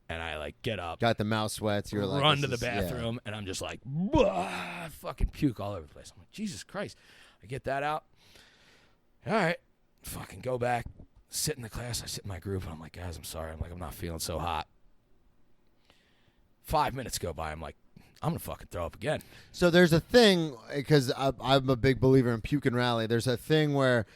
And I, get up. Got the mouth sweats. You're run to the bathroom, and I'm just like, fucking puke all over the place. I'm like, Jesus Christ. I get that out. All right. Fucking go back, sit in the class. I sit in my group, and I'm like, guys, I'm sorry. I'm not feeling so hot. 5 minutes go by. I'm like, I'm going to fucking throw up again. So there's a thing, because I'm a big believer in puke and rally. There's a thing where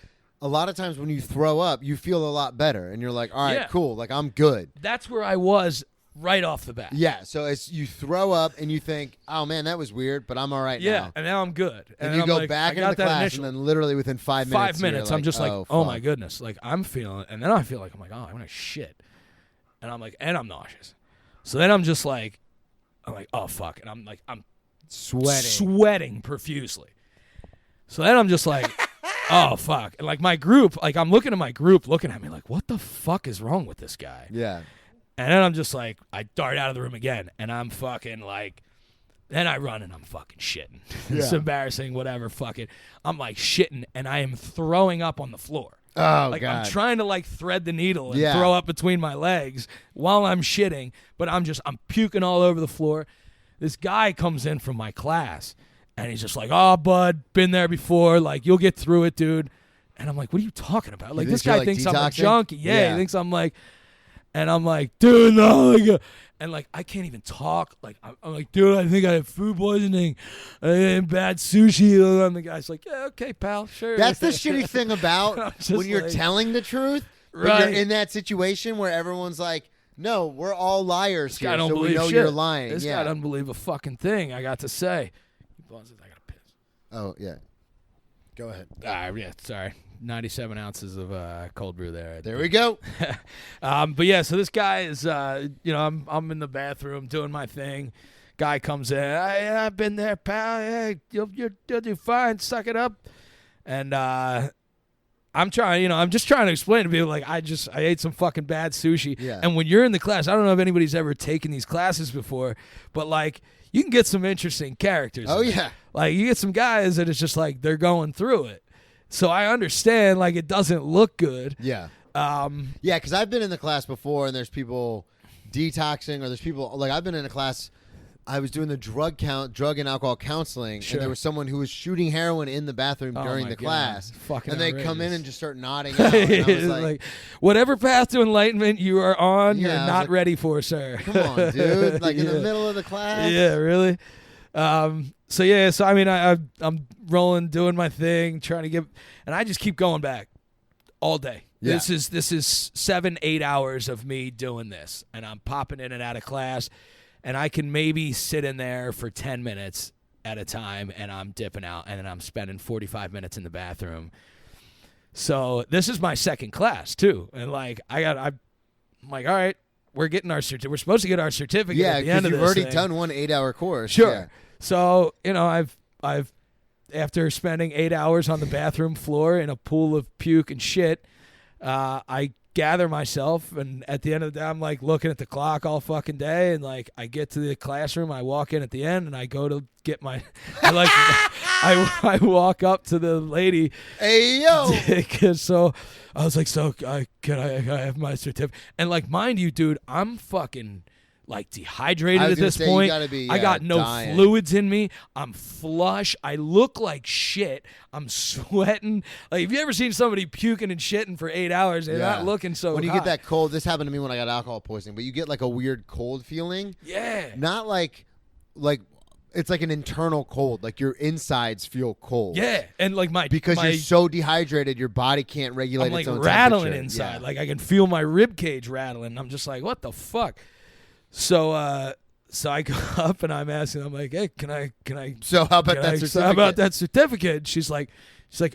a lot of times when you throw up, you feel a lot better, and you're like, all right, cool. I'm good. That's where I was right off the bat. Yeah, so it's you throw up, and you think, oh, man, that was weird, but I'm all right now. Yeah, and now I'm good. And you go back into the class, and then literally within 5 minutes, 5 minutes, I'm just like, oh, my goodness. I'm feeling it. And then I feel like, I'm like, oh, I'm going to shit. And I'm like, and I'm nauseous. So then I'm just like, oh, fuck. And I'm sweating profusely. So then I'm just like, oh, fuck. And my group, I'm looking at my group looking at me like, what the fuck is wrong with this guy? Yeah. And then I'm just like, I dart out of the room again, and I'm fucking then I run and I'm fucking shitting. It's embarrassing, whatever, fuck it. I'm shitting, and I am throwing up on the floor. Oh, God. I'm trying to thread the needle and throw up between my legs while I'm shitting, but I'm puking all over the floor. This guy comes in from my class, and he's just like, oh, bud, been there before. You'll get through it, dude. And I'm like, what are you talking about? This guy thinks I'm a junkie. Yeah, he thinks I'm and I'm like, dude, no. And I can't even talk. I'm like, dude, I think I have food poisoning and bad sushi. And the guy's like, yeah, okay, pal, sure. That's the shitty thing about when you're telling the truth. Right. You're in that situation where everyone's like, no, we're all liars here, so we know you're lying. This guy doesn't believe a fucking thing I got to say. I got to piss. Oh, yeah. Go ahead. Yeah, sorry. 97 ounces of cold brew there. There we go. But yeah, so this guy is, I'm in the bathroom doing my thing. Guy comes in. I've been there, pal. Hey, you'll do fine. Suck it up. And I'm just trying to explain to people I ate some fucking bad sushi. Yeah. And when you're in the class, I don't know if anybody's ever taken these classes before, but you can get some interesting characters. Oh yeah. You get some guys that it's just they're going through it. So I understand, it doesn't look good. Yeah. Yeah, because I've been in the class before, and there's people detoxing, or there's people, I've been in a class, I was doing the drug and alcohol counseling, and there was someone who was shooting heroin in the bathroom during the class. Fucking and they outrageous. come in and just start nodding out. And I was like, whatever path to enlightenment you are on, you're not ready for, sir. Come on, dude. In the middle of the class. Yeah, really? So I mean, I'm rolling, doing my thing, trying to and I just keep going back all day. Yeah. This is 7-8 hours of me doing this, and I'm popping in and out of class, and I can maybe sit in there for 10 minutes at a time, and I'm dipping out, and then I'm spending 45 minutes in the bathroom. So this is my second class too, and I'm like, all right, we're getting our we're supposed to get our certificate at the end of this. Yeah, because you've already thing. done one 8-hour course. Sure. Yeah. So, I've after spending 8 hours on the bathroom floor in a pool of puke and shit, I gather myself, and at the end of the day, I'm looking at the clock all fucking day, and I get to the classroom, I walk in at the end, and I go to get my, I walk up to the lady. Hey, yo! So I was like, can I have my certificate? And mind you, dude, I'm fucking dehydrated at this point. I got no fluids in me. I'm flush. I look like shit. I'm sweating. Have you ever seen somebody puking and shitting for 8 hours? They're not looking so When you hot. get that cold, this happened to me when I got alcohol poisoning, but you get a weird cold feeling. Yeah. Not it's like an internal cold. Like your insides feel cold. Yeah, and like because you're so dehydrated, your body can't regulate I'm its like own rattling temperature. inside. Yeah. Like I can feel my rib cage rattling. I'm just like, what the fuck? So I go up and I'm asking. I'm like, hey, can I? So how about that certificate? How about that certificate? She's like,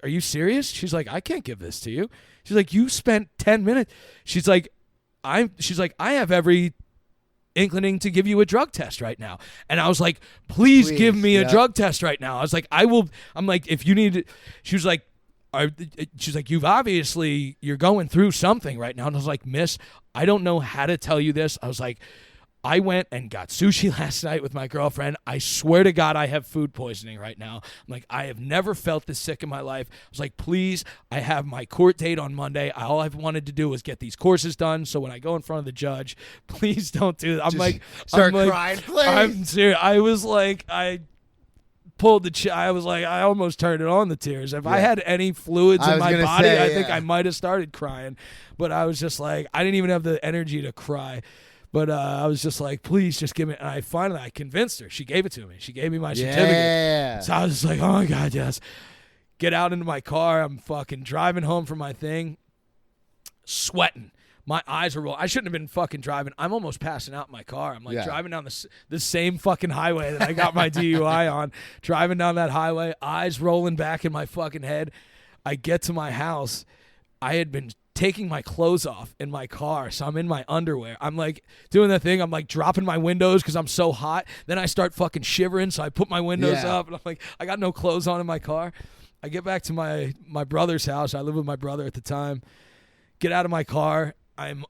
are you serious? She's like, I can't give this to you. She's like, you spent 10 minutes. She's like, I have every inclining to give you a drug test right now. And I was like, please give me a drug test right now. I was like, I'm like, if you need it. She was like, she's like, you're going through something right now. And I was like, miss, I don't know how to tell you this. I was like, I went and got sushi last night with my girlfriend. I swear to God, I have food poisoning right now. I'm like, I have never felt this sick in my life. I was like, please, I have my court date on Monday. All I've wanted to do was get these courses done. So when I go in front of the judge, please don't do that. Start crying, please. I'm serious. I was like, I pulled the I was like, I almost turned it on the tears. If I had any fluids in my body, I think I might have started crying. But I was just like, I didn't even have the energy to cry. But I was just like, please just give me. And I convinced her. She gave it to me. She gave me my certificate. Yeah. So I was just like, oh my God, yes. Get out into my car. I'm fucking driving home from my thing, sweating. My eyes are rolling. I shouldn't have been fucking driving. I'm almost passing out in my car. I'm like driving down the same fucking highway that I got my DUI on. Driving down that highway, eyes rolling back in my fucking head. I get to my house. I had been taking my clothes off in my car, so I'm in my underwear. I'm like doing the thing. I'm like dropping my windows because I'm so hot. Then I start fucking shivering, so I put my windows up, and I'm like, I got no clothes on in my car. I get back to my brother's house. I live with my brother at the time. Get out of my car. I'm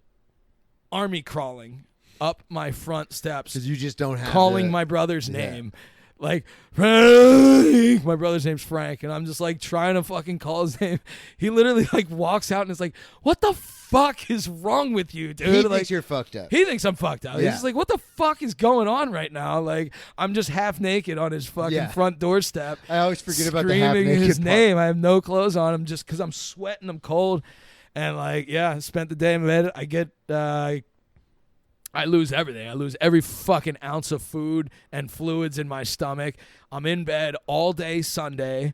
army crawling up my front steps because you just don't have calling my brother's name. Like, Frank. My brother's name's Frank, and I'm just like trying to fucking call his name. He literally like walks out and is like, what the fuck is wrong with you, dude? He like, thinks you're fucked up. He thinks I'm fucked up. He's just like, what the fuck is going on right now? Like, I'm just half naked on his fucking front doorstep. I always forget about the half naked screaming his part. name. I have no clothes on. I'm just because I'm sweating. I'm cold. And like, I spent the day in bed. I get I lose everything. I lose every fucking ounce of food and fluids in my stomach. I'm in bed all day Sunday.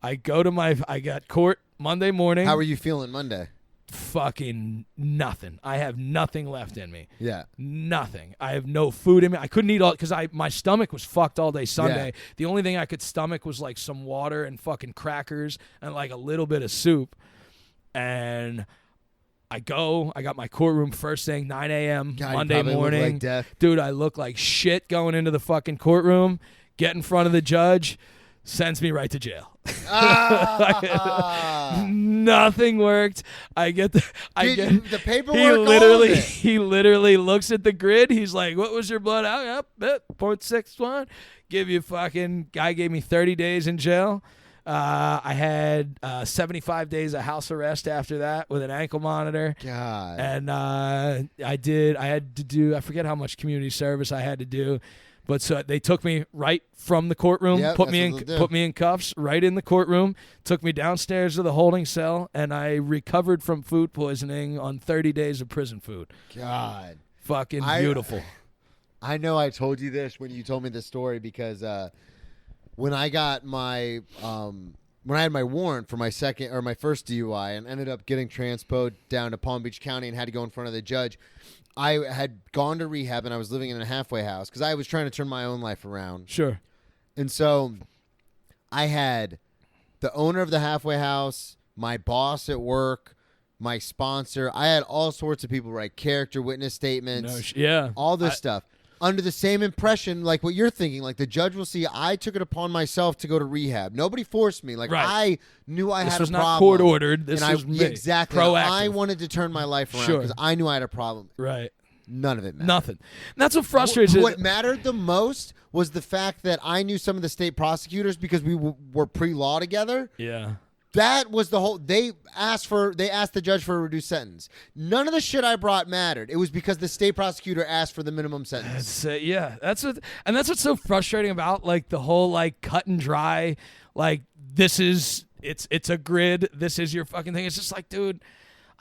I got court Monday morning. How are you feeling Monday? Fucking nothing. I have nothing left in me. Yeah. Nothing. I have no food in me. I couldn't eat all because my stomach was fucked all day Sunday. Yeah. The only thing I could stomach was like some water and fucking crackers and like a little bit of soup. And I got my courtroom first thing, 9 a.m. God, Monday morning. Look like death. Dude, I look like shit going into the fucking courtroom, get in front of the judge, sends me right to jail. Nothing worked. The paperwork. He literally looks at the grid. He's like, what was your blood out? Yep, 0.61. Guy gave me 30 days in jail. I had 75 days of house arrest after that with an ankle monitor. God. And I had to do, I forget how much community service I had to do. But so they took me right from the courtroom, put me in cuffs right in the courtroom, took me downstairs to the holding cell, and I recovered from food poisoning on 30 days of prison food. God. Fucking beautiful. I know I told you this when you told me this story because when I got my when I had my warrant for my first DUI and ended up getting transpoed down to Palm Beach County and had to go in front of the judge, I had gone to rehab and I was living in a halfway house because I was trying to turn my own life around. Sure. And so I had the owner of the halfway house, my boss at work, my sponsor. I had all sorts of people write character witness statements. All this stuff. Under the same impression, like what you're thinking, like the judge will see I took it upon myself to go to rehab. Nobody forced me. Like I knew I had a problem. This was not court ordered. This was me. Exactly. Proactive. I wanted to turn my life around because I knew I had a problem. Right. None of it mattered. Nothing. And that's what frustrates me. What mattered the most was the fact that I knew some of the state prosecutors because we were pre-law together. Yeah. That was the whole. They asked the judge for a reduced sentence. None of the shit I brought mattered. It was because the state prosecutor asked for the minimum sentence. That's what's so frustrating about like the whole like cut and dry. Like it's a grid. This is your fucking thing. It's just like, dude,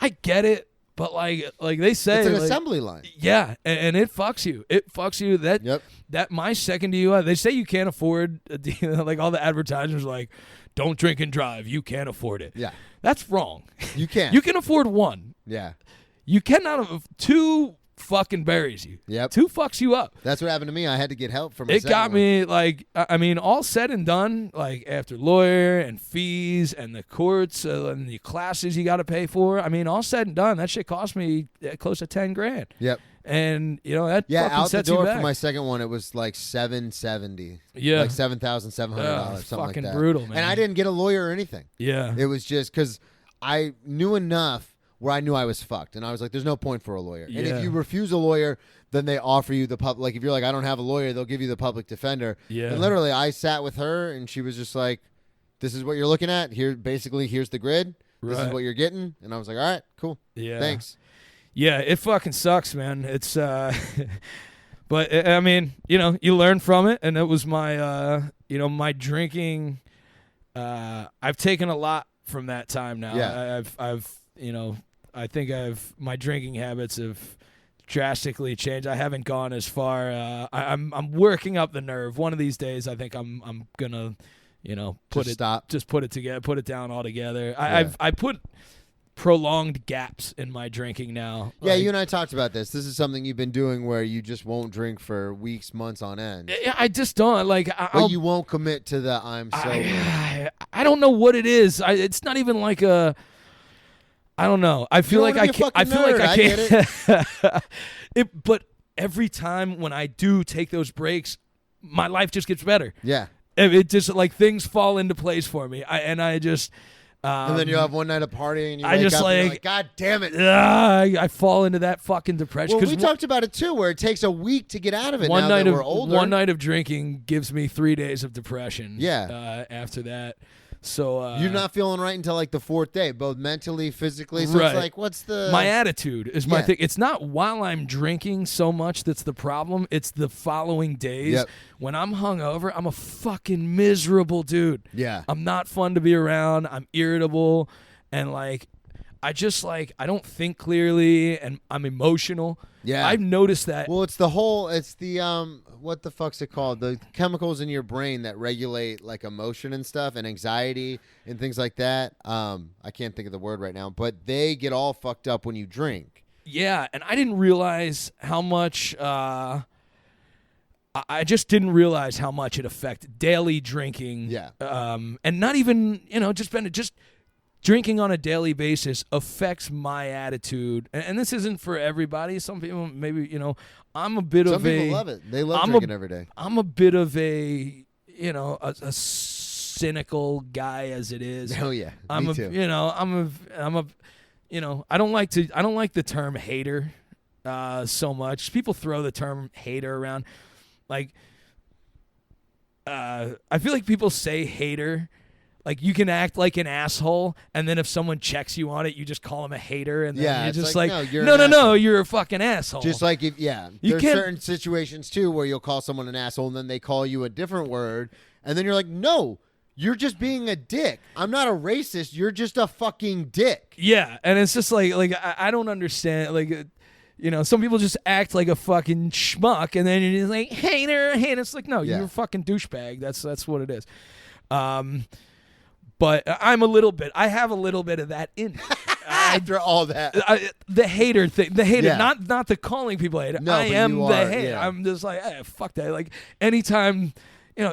I get it, But like they say, It's an like, assembly line. Yeah, and it fucks you. It fucks you. That my second DUI. They say you can't afford a DUI. Like all the advertisers, are like, don't drink and drive. You can't afford it. Yeah, that's wrong. You can't. You can afford one. Yeah, you cannot. Two fucking buries you. Yep. Two fucks you up. That's what happened to me. I had to get help from. It got me like, I mean, all said and done, like after lawyer and fees and the courts and the classes you got to pay for. I mean, all said and done, that shit cost me close to $10,000. Yep. And you know that fucking out the sets you door back. for my second one, it was like $770. Yeah, like $7,700, something like fucking that. Brutal, man. And I didn't get a lawyer or anything. Yeah, it was just because I knew enough where I knew I was fucked, and I was like, "There's no point for a lawyer." Yeah. And if you refuse a lawyer, then they offer you the public. Like if you're like, "I don't have a lawyer," they'll give you the public defender. Yeah. And literally, I sat with her, and she was just like, "This is what you're looking at. Here's the grid. This is Right. what you're getting." And I was like, "All right, cool. Yeah, thanks." Yeah, it fucking sucks, man. It's but I mean, you know, you learn from it, and it was my my drinking. I've taken a lot from that time now. Yeah. I think my drinking habits have drastically changed. I haven't gone as far. I'm working up the nerve. One of these days, I think I'm gonna, put it together, put it down altogether. I put prolonged gaps in my drinking now. Yeah, you and I talked about this. This is something you've been doing where you just won't drink for weeks, months on end. I just don't like. But you won't commit to the I'm sober. I don't know what it is. It's not even like a. I don't know. I feel like I can't. I feel like I can't. But every time when I do take those breaks, my life just gets better. Yeah. It just like things fall into place for me. I just. And then you have one night of partying and you I wake just up and you're like, like, God damn it. I fall into that fucking depression. Well, we talked about it too, where it takes a week to get out of it one now night that we're older. One night of drinking gives me 3 days of depression. Yeah. After that. So you're not feeling right until like the fourth day, both mentally, physically. So right. It's like, what's the... My attitude is my thing. It's not while I'm drinking so much that's the problem. It's the following days. Yep. When I'm hungover, I'm a fucking miserable dude. Yeah. I'm not fun to be around. I'm irritable. And like, I don't think clearly, and I'm emotional. Yeah. I've noticed that. Well, it's the what the fuck's it called? The chemicals in your brain that regulate like emotion and stuff and anxiety and things like that. I can't think of the word right now, but they get all fucked up when you drink. Yeah, and I didn't realize how much. I just didn't realize how much it affected daily drinking. Yeah. And not even just drinking on a daily basis affects my attitude. And this isn't for everybody. Some people maybe, I'm a bit Some people love it. They love drinking every day. I'm a bit of a cynical guy as it is. Oh yeah. Me too. I don't like the term hater so much. People throw the term hater around. Like I feel like people say hater. Like, you can act like an asshole, and then if someone checks you on it, you just call them a hater, and then you're just like, no, you're a fucking asshole. Just like there's certain situations, too, where you'll call someone an asshole, and then they call you a different word, and then you're like, no, you're just being a dick. I'm not a racist. You're just a fucking dick. Yeah, and it's just like I don't understand, like... some people just act like a fucking schmuck, and then you're just like, hater. It's like, no, you're a fucking douchebag. That's what it is. But I have a little bit of that in me. After all that. The hater thing. The hater, not the calling people hater. No, I am the hater. Yeah. I'm just like, fuck that. Like, anytime,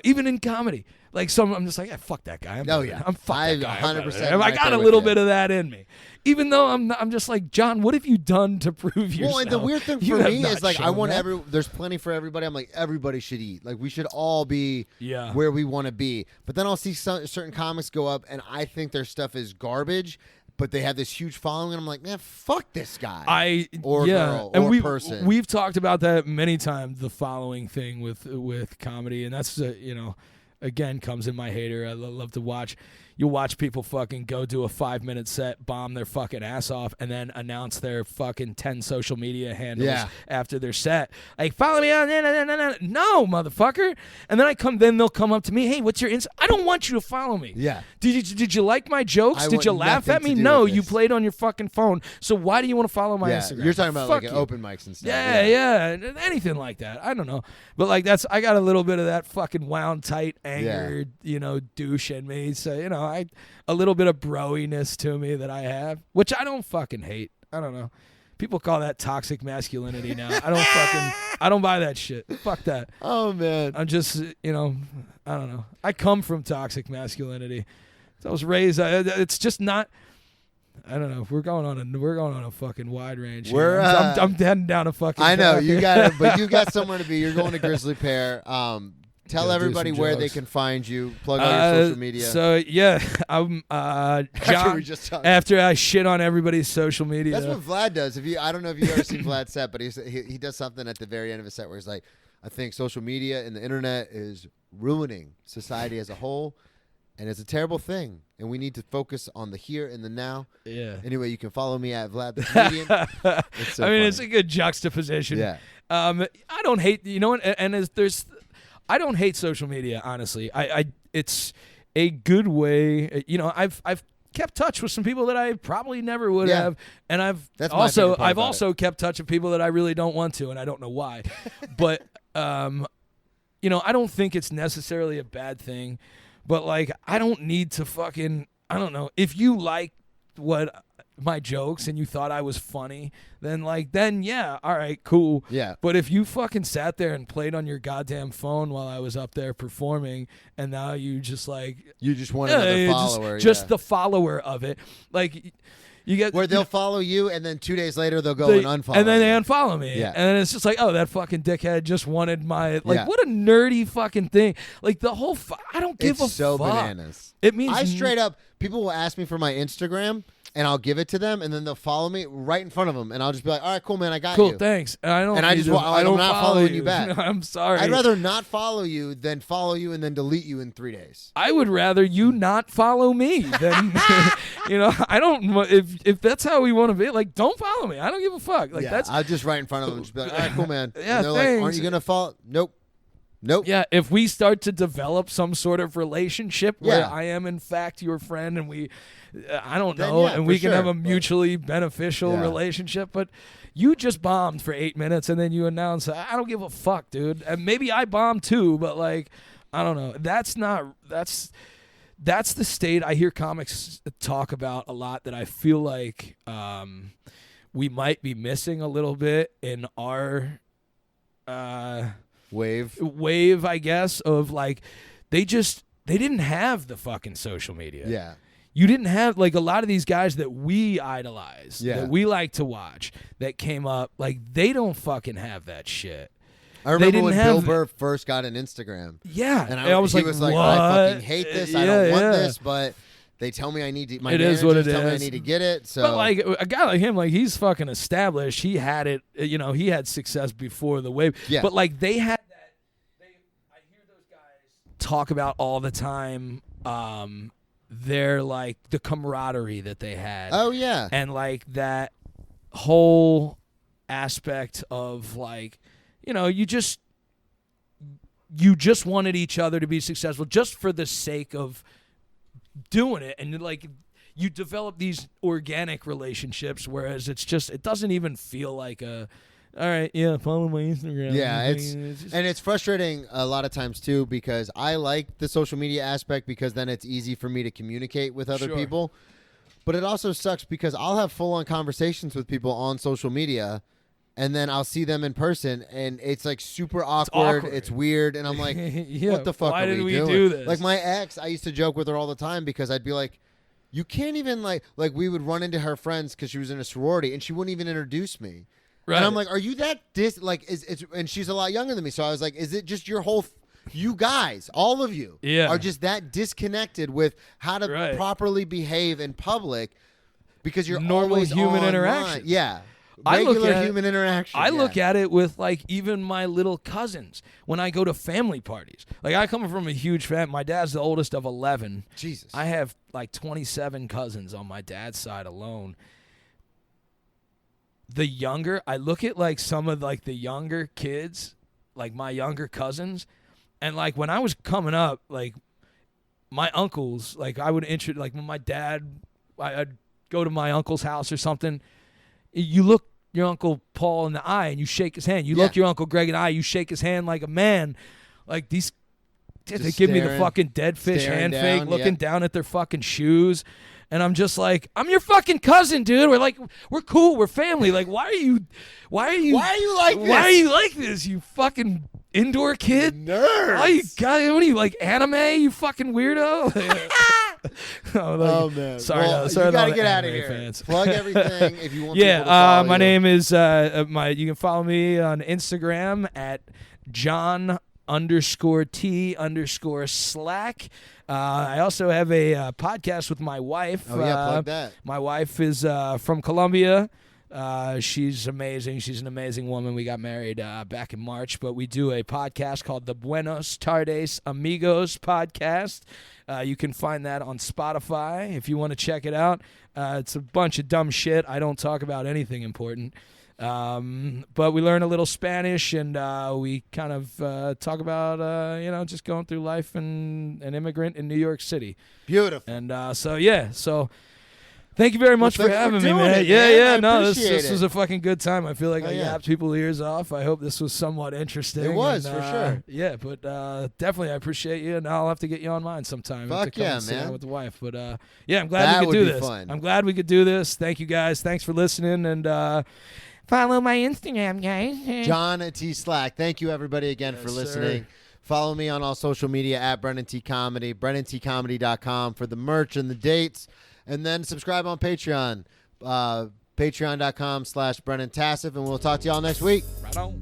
even in comedy, like I'm just like, fuck that guy. I'm fuck that guy. 100%. I got a little bit of that in me. Even though I'm just like, John, what have you done to prove yourself? Well, and the weird thing for me is like, I want there's plenty for everybody. I'm like, everybody should eat. Like, we should all be where we want to be. But then I'll see certain comics go up, and I think their stuff is garbage, but they have this huge following, and I'm like, man, fuck this guy. Girl or person. We've talked about that many times, the following thing with comedy, and that's, again, comes in my hater. I love to watch. you'll watch people fucking go do a 5-minute set, bomb their fucking ass off, and then announce their fucking 10 social media handles after their set. Like, follow me on, no, motherfucker. And then they'll come up to me, hey, what's your I don't want you to follow me. Yeah. Did you like my jokes? Did you laugh at me? No, you played on your fucking phone. So why do you want to follow my Instagram? You're talking about like an open mics and stuff. Yeah, anything like that. I don't know. But like I got a little bit of that fucking wound tight anger, douche in me. So, a little bit of broiness to me that I have, which I don't fucking hate. I don't know. People call that toxic masculinity now. I don't buy that shit. Fuck that. Oh man. I'm just, I don't know. I come from toxic masculinity. So I was raised. It's just not. I don't know. We're going on a fucking wide range. I'm heading down a fucking. I know you got it, but you got somewhere to be. You're going to Grizzly Pear. Tell everybody where they can find you. Plug all your social media. So yeah, I'm John. After I shit on everybody's social media. That's what Vlad does. I don't know if you've ever seen Vlad's set, but he does something at the very end of his set where he's like, I think social media and the internet is ruining society as a whole, and it's a terrible thing, and we need to focus on the here and the now. Yeah. Anyway, you can follow me at Vlad the Comedian. It's a good juxtaposition. Yeah. I don't hate, I don't hate social media, honestly. It's a good way. I've kept touch with some people that I probably never would have, and I've also kept touch with people that I really don't want to, and I don't know why. But I don't think it's necessarily a bad thing. But like, I don't need to fucking. I don't know. If you like my jokes and you thought I was funny, then yeah, all right, cool. Yeah. But if you fucking sat there and played on your goddamn phone while I was up there performing, and now you just want another follower, just the follower of it, like. You get where they'll follow you, and then 2 days later they'll go and unfollow. And then you. they unfollow me. Yeah. And then it's just like, oh, that fucking dickhead just wanted my what a nerdy fucking thing. Like the whole I don't give a fuck. It's so bananas. It means I straight up people will ask me for my Instagram, and I'll give it to them, and then they'll follow me right in front of them, and I'll just be like, all right, cool, man, I got you. Cool, thanks. And I'm not following you back. I'm sorry. I'd rather not follow you than follow you and then delete you in 3 days. I would rather you not follow me than, I don't, if that's how we want to be, like, don't follow me. I don't give a fuck. Like, I'll just right in front of them and just be like, all right, cool, man. Yeah, and they're like, aren't you going to follow? Nope. Yeah, if we start to develop some sort of relationship where I am, in fact, your friend, and we, I don't know, and we can have a mutually beneficial relationship, but you just bombed for 8 minutes, and then you announce, I don't give a fuck, dude. And maybe I bombed too, but, like, I don't know. That's the state I hear comics talk about a lot that I feel like we might be missing a little bit in our wave, I guess, of like they didn't have the fucking social media. Yeah. You didn't have like a lot of these guys that we idolize, that we like to watch, that came up, like they don't fucking have that shit. I remember when Bill Burr first got an Instagram. Yeah. And I was like, what? I fucking hate this. I don't want this, but they tell me I need to. My managers tell me I need to get it. So, but like a guy like him, like he's fucking established. He had it. He had success before the wave. Yeah. But like they had that. I hear those guys talk about all the time. They're like the camaraderie that they had. Oh yeah. And like that whole aspect of like, you just wanted each other to be successful just for the sake of doing it, and like you develop these organic relationships, whereas it doesn't even feel like a all right, follow my Instagram. Yeah, it's frustrating a lot of times too, because I like the social media aspect because then it's easy for me to communicate with other people, but it also sucks because I'll have full-on conversations with people on social media, and then I'll see them in person, and it's like super awkward. It's weird, and I'm like, what the fuck are we doing? Do this? Like my ex, I used to joke with her all the time because I'd be like, you can't even like we would run into her friends because she was in a sorority, and she wouldn't even introduce me. Right. And I'm like, are you that and she's a lot younger than me, so I was like, is it just your whole you guys, all of you, are just that disconnected with how to properly behave in public because you're normal always human online. interaction. Yeah. regular human interaction. I look at it with like even my little cousins when I go to family parties. Like I come from a huge family. My dad's the oldest of 11. Jesus. I have like 27 cousins on my dad's side alone. I look at like some of like the younger kids, like my younger cousins, and like when I was coming up, like my uncles, like I would like when my dad, I'd go to my uncle's house or something. You look your Uncle Paul in the eye and you shake his hand. You look your Uncle Greg in the eye, you shake his hand like a man. Like these, they give me the fucking dead fish hand down, fake, looking down at their fucking shoes. And I'm just like, I'm your fucking cousin, dude. We're cool. We're family. Like, why are you like this, you fucking indoor kid? Nerds. Oh, you got, what are you, like anime, you fucking weirdo? Oh man! Sorry, well, sorry. You gotta to get all out the of anime here. fans. Plug everything if you want. People to follow my you. name is you can follow me on Instagram at John_T_Slack. I also have a podcast with my wife. Oh yeah, plug that. My wife is from Colombia. She's amazing. She's an amazing woman. We got married back in March, but we do a podcast called the Buenos Tardes Amigos podcast. You can find that on Spotify if you want to check it out. It's a bunch of dumb shit. I don't talk about anything important. But we learn a little Spanish, and we kind of talk about, just going through life and an immigrant in New York City. Beautiful. And so thank you very much for having me, man. This was a fucking good time. I feel like I yapped people's ears off. I hope this was somewhat interesting. It was, for sure. Yeah, but definitely I appreciate you, and I'll have to get you on mine sometime. Fuck to come yeah, and sit man. down with the wife. But yeah, I'm glad we could do this. Fun. I'm glad we could do this. Thank you, guys. Thanks for listening, and follow my Instagram, guys. John T. Slack. Thank you, everybody, again for listening. Sir. Follow me on all social media at Brennan T. Comedy, BrennanTComedy.com for the merch and the dates. And then subscribe on Patreon, patreon.com/Brennan Tassif, and we'll talk to y'all next week. Right on.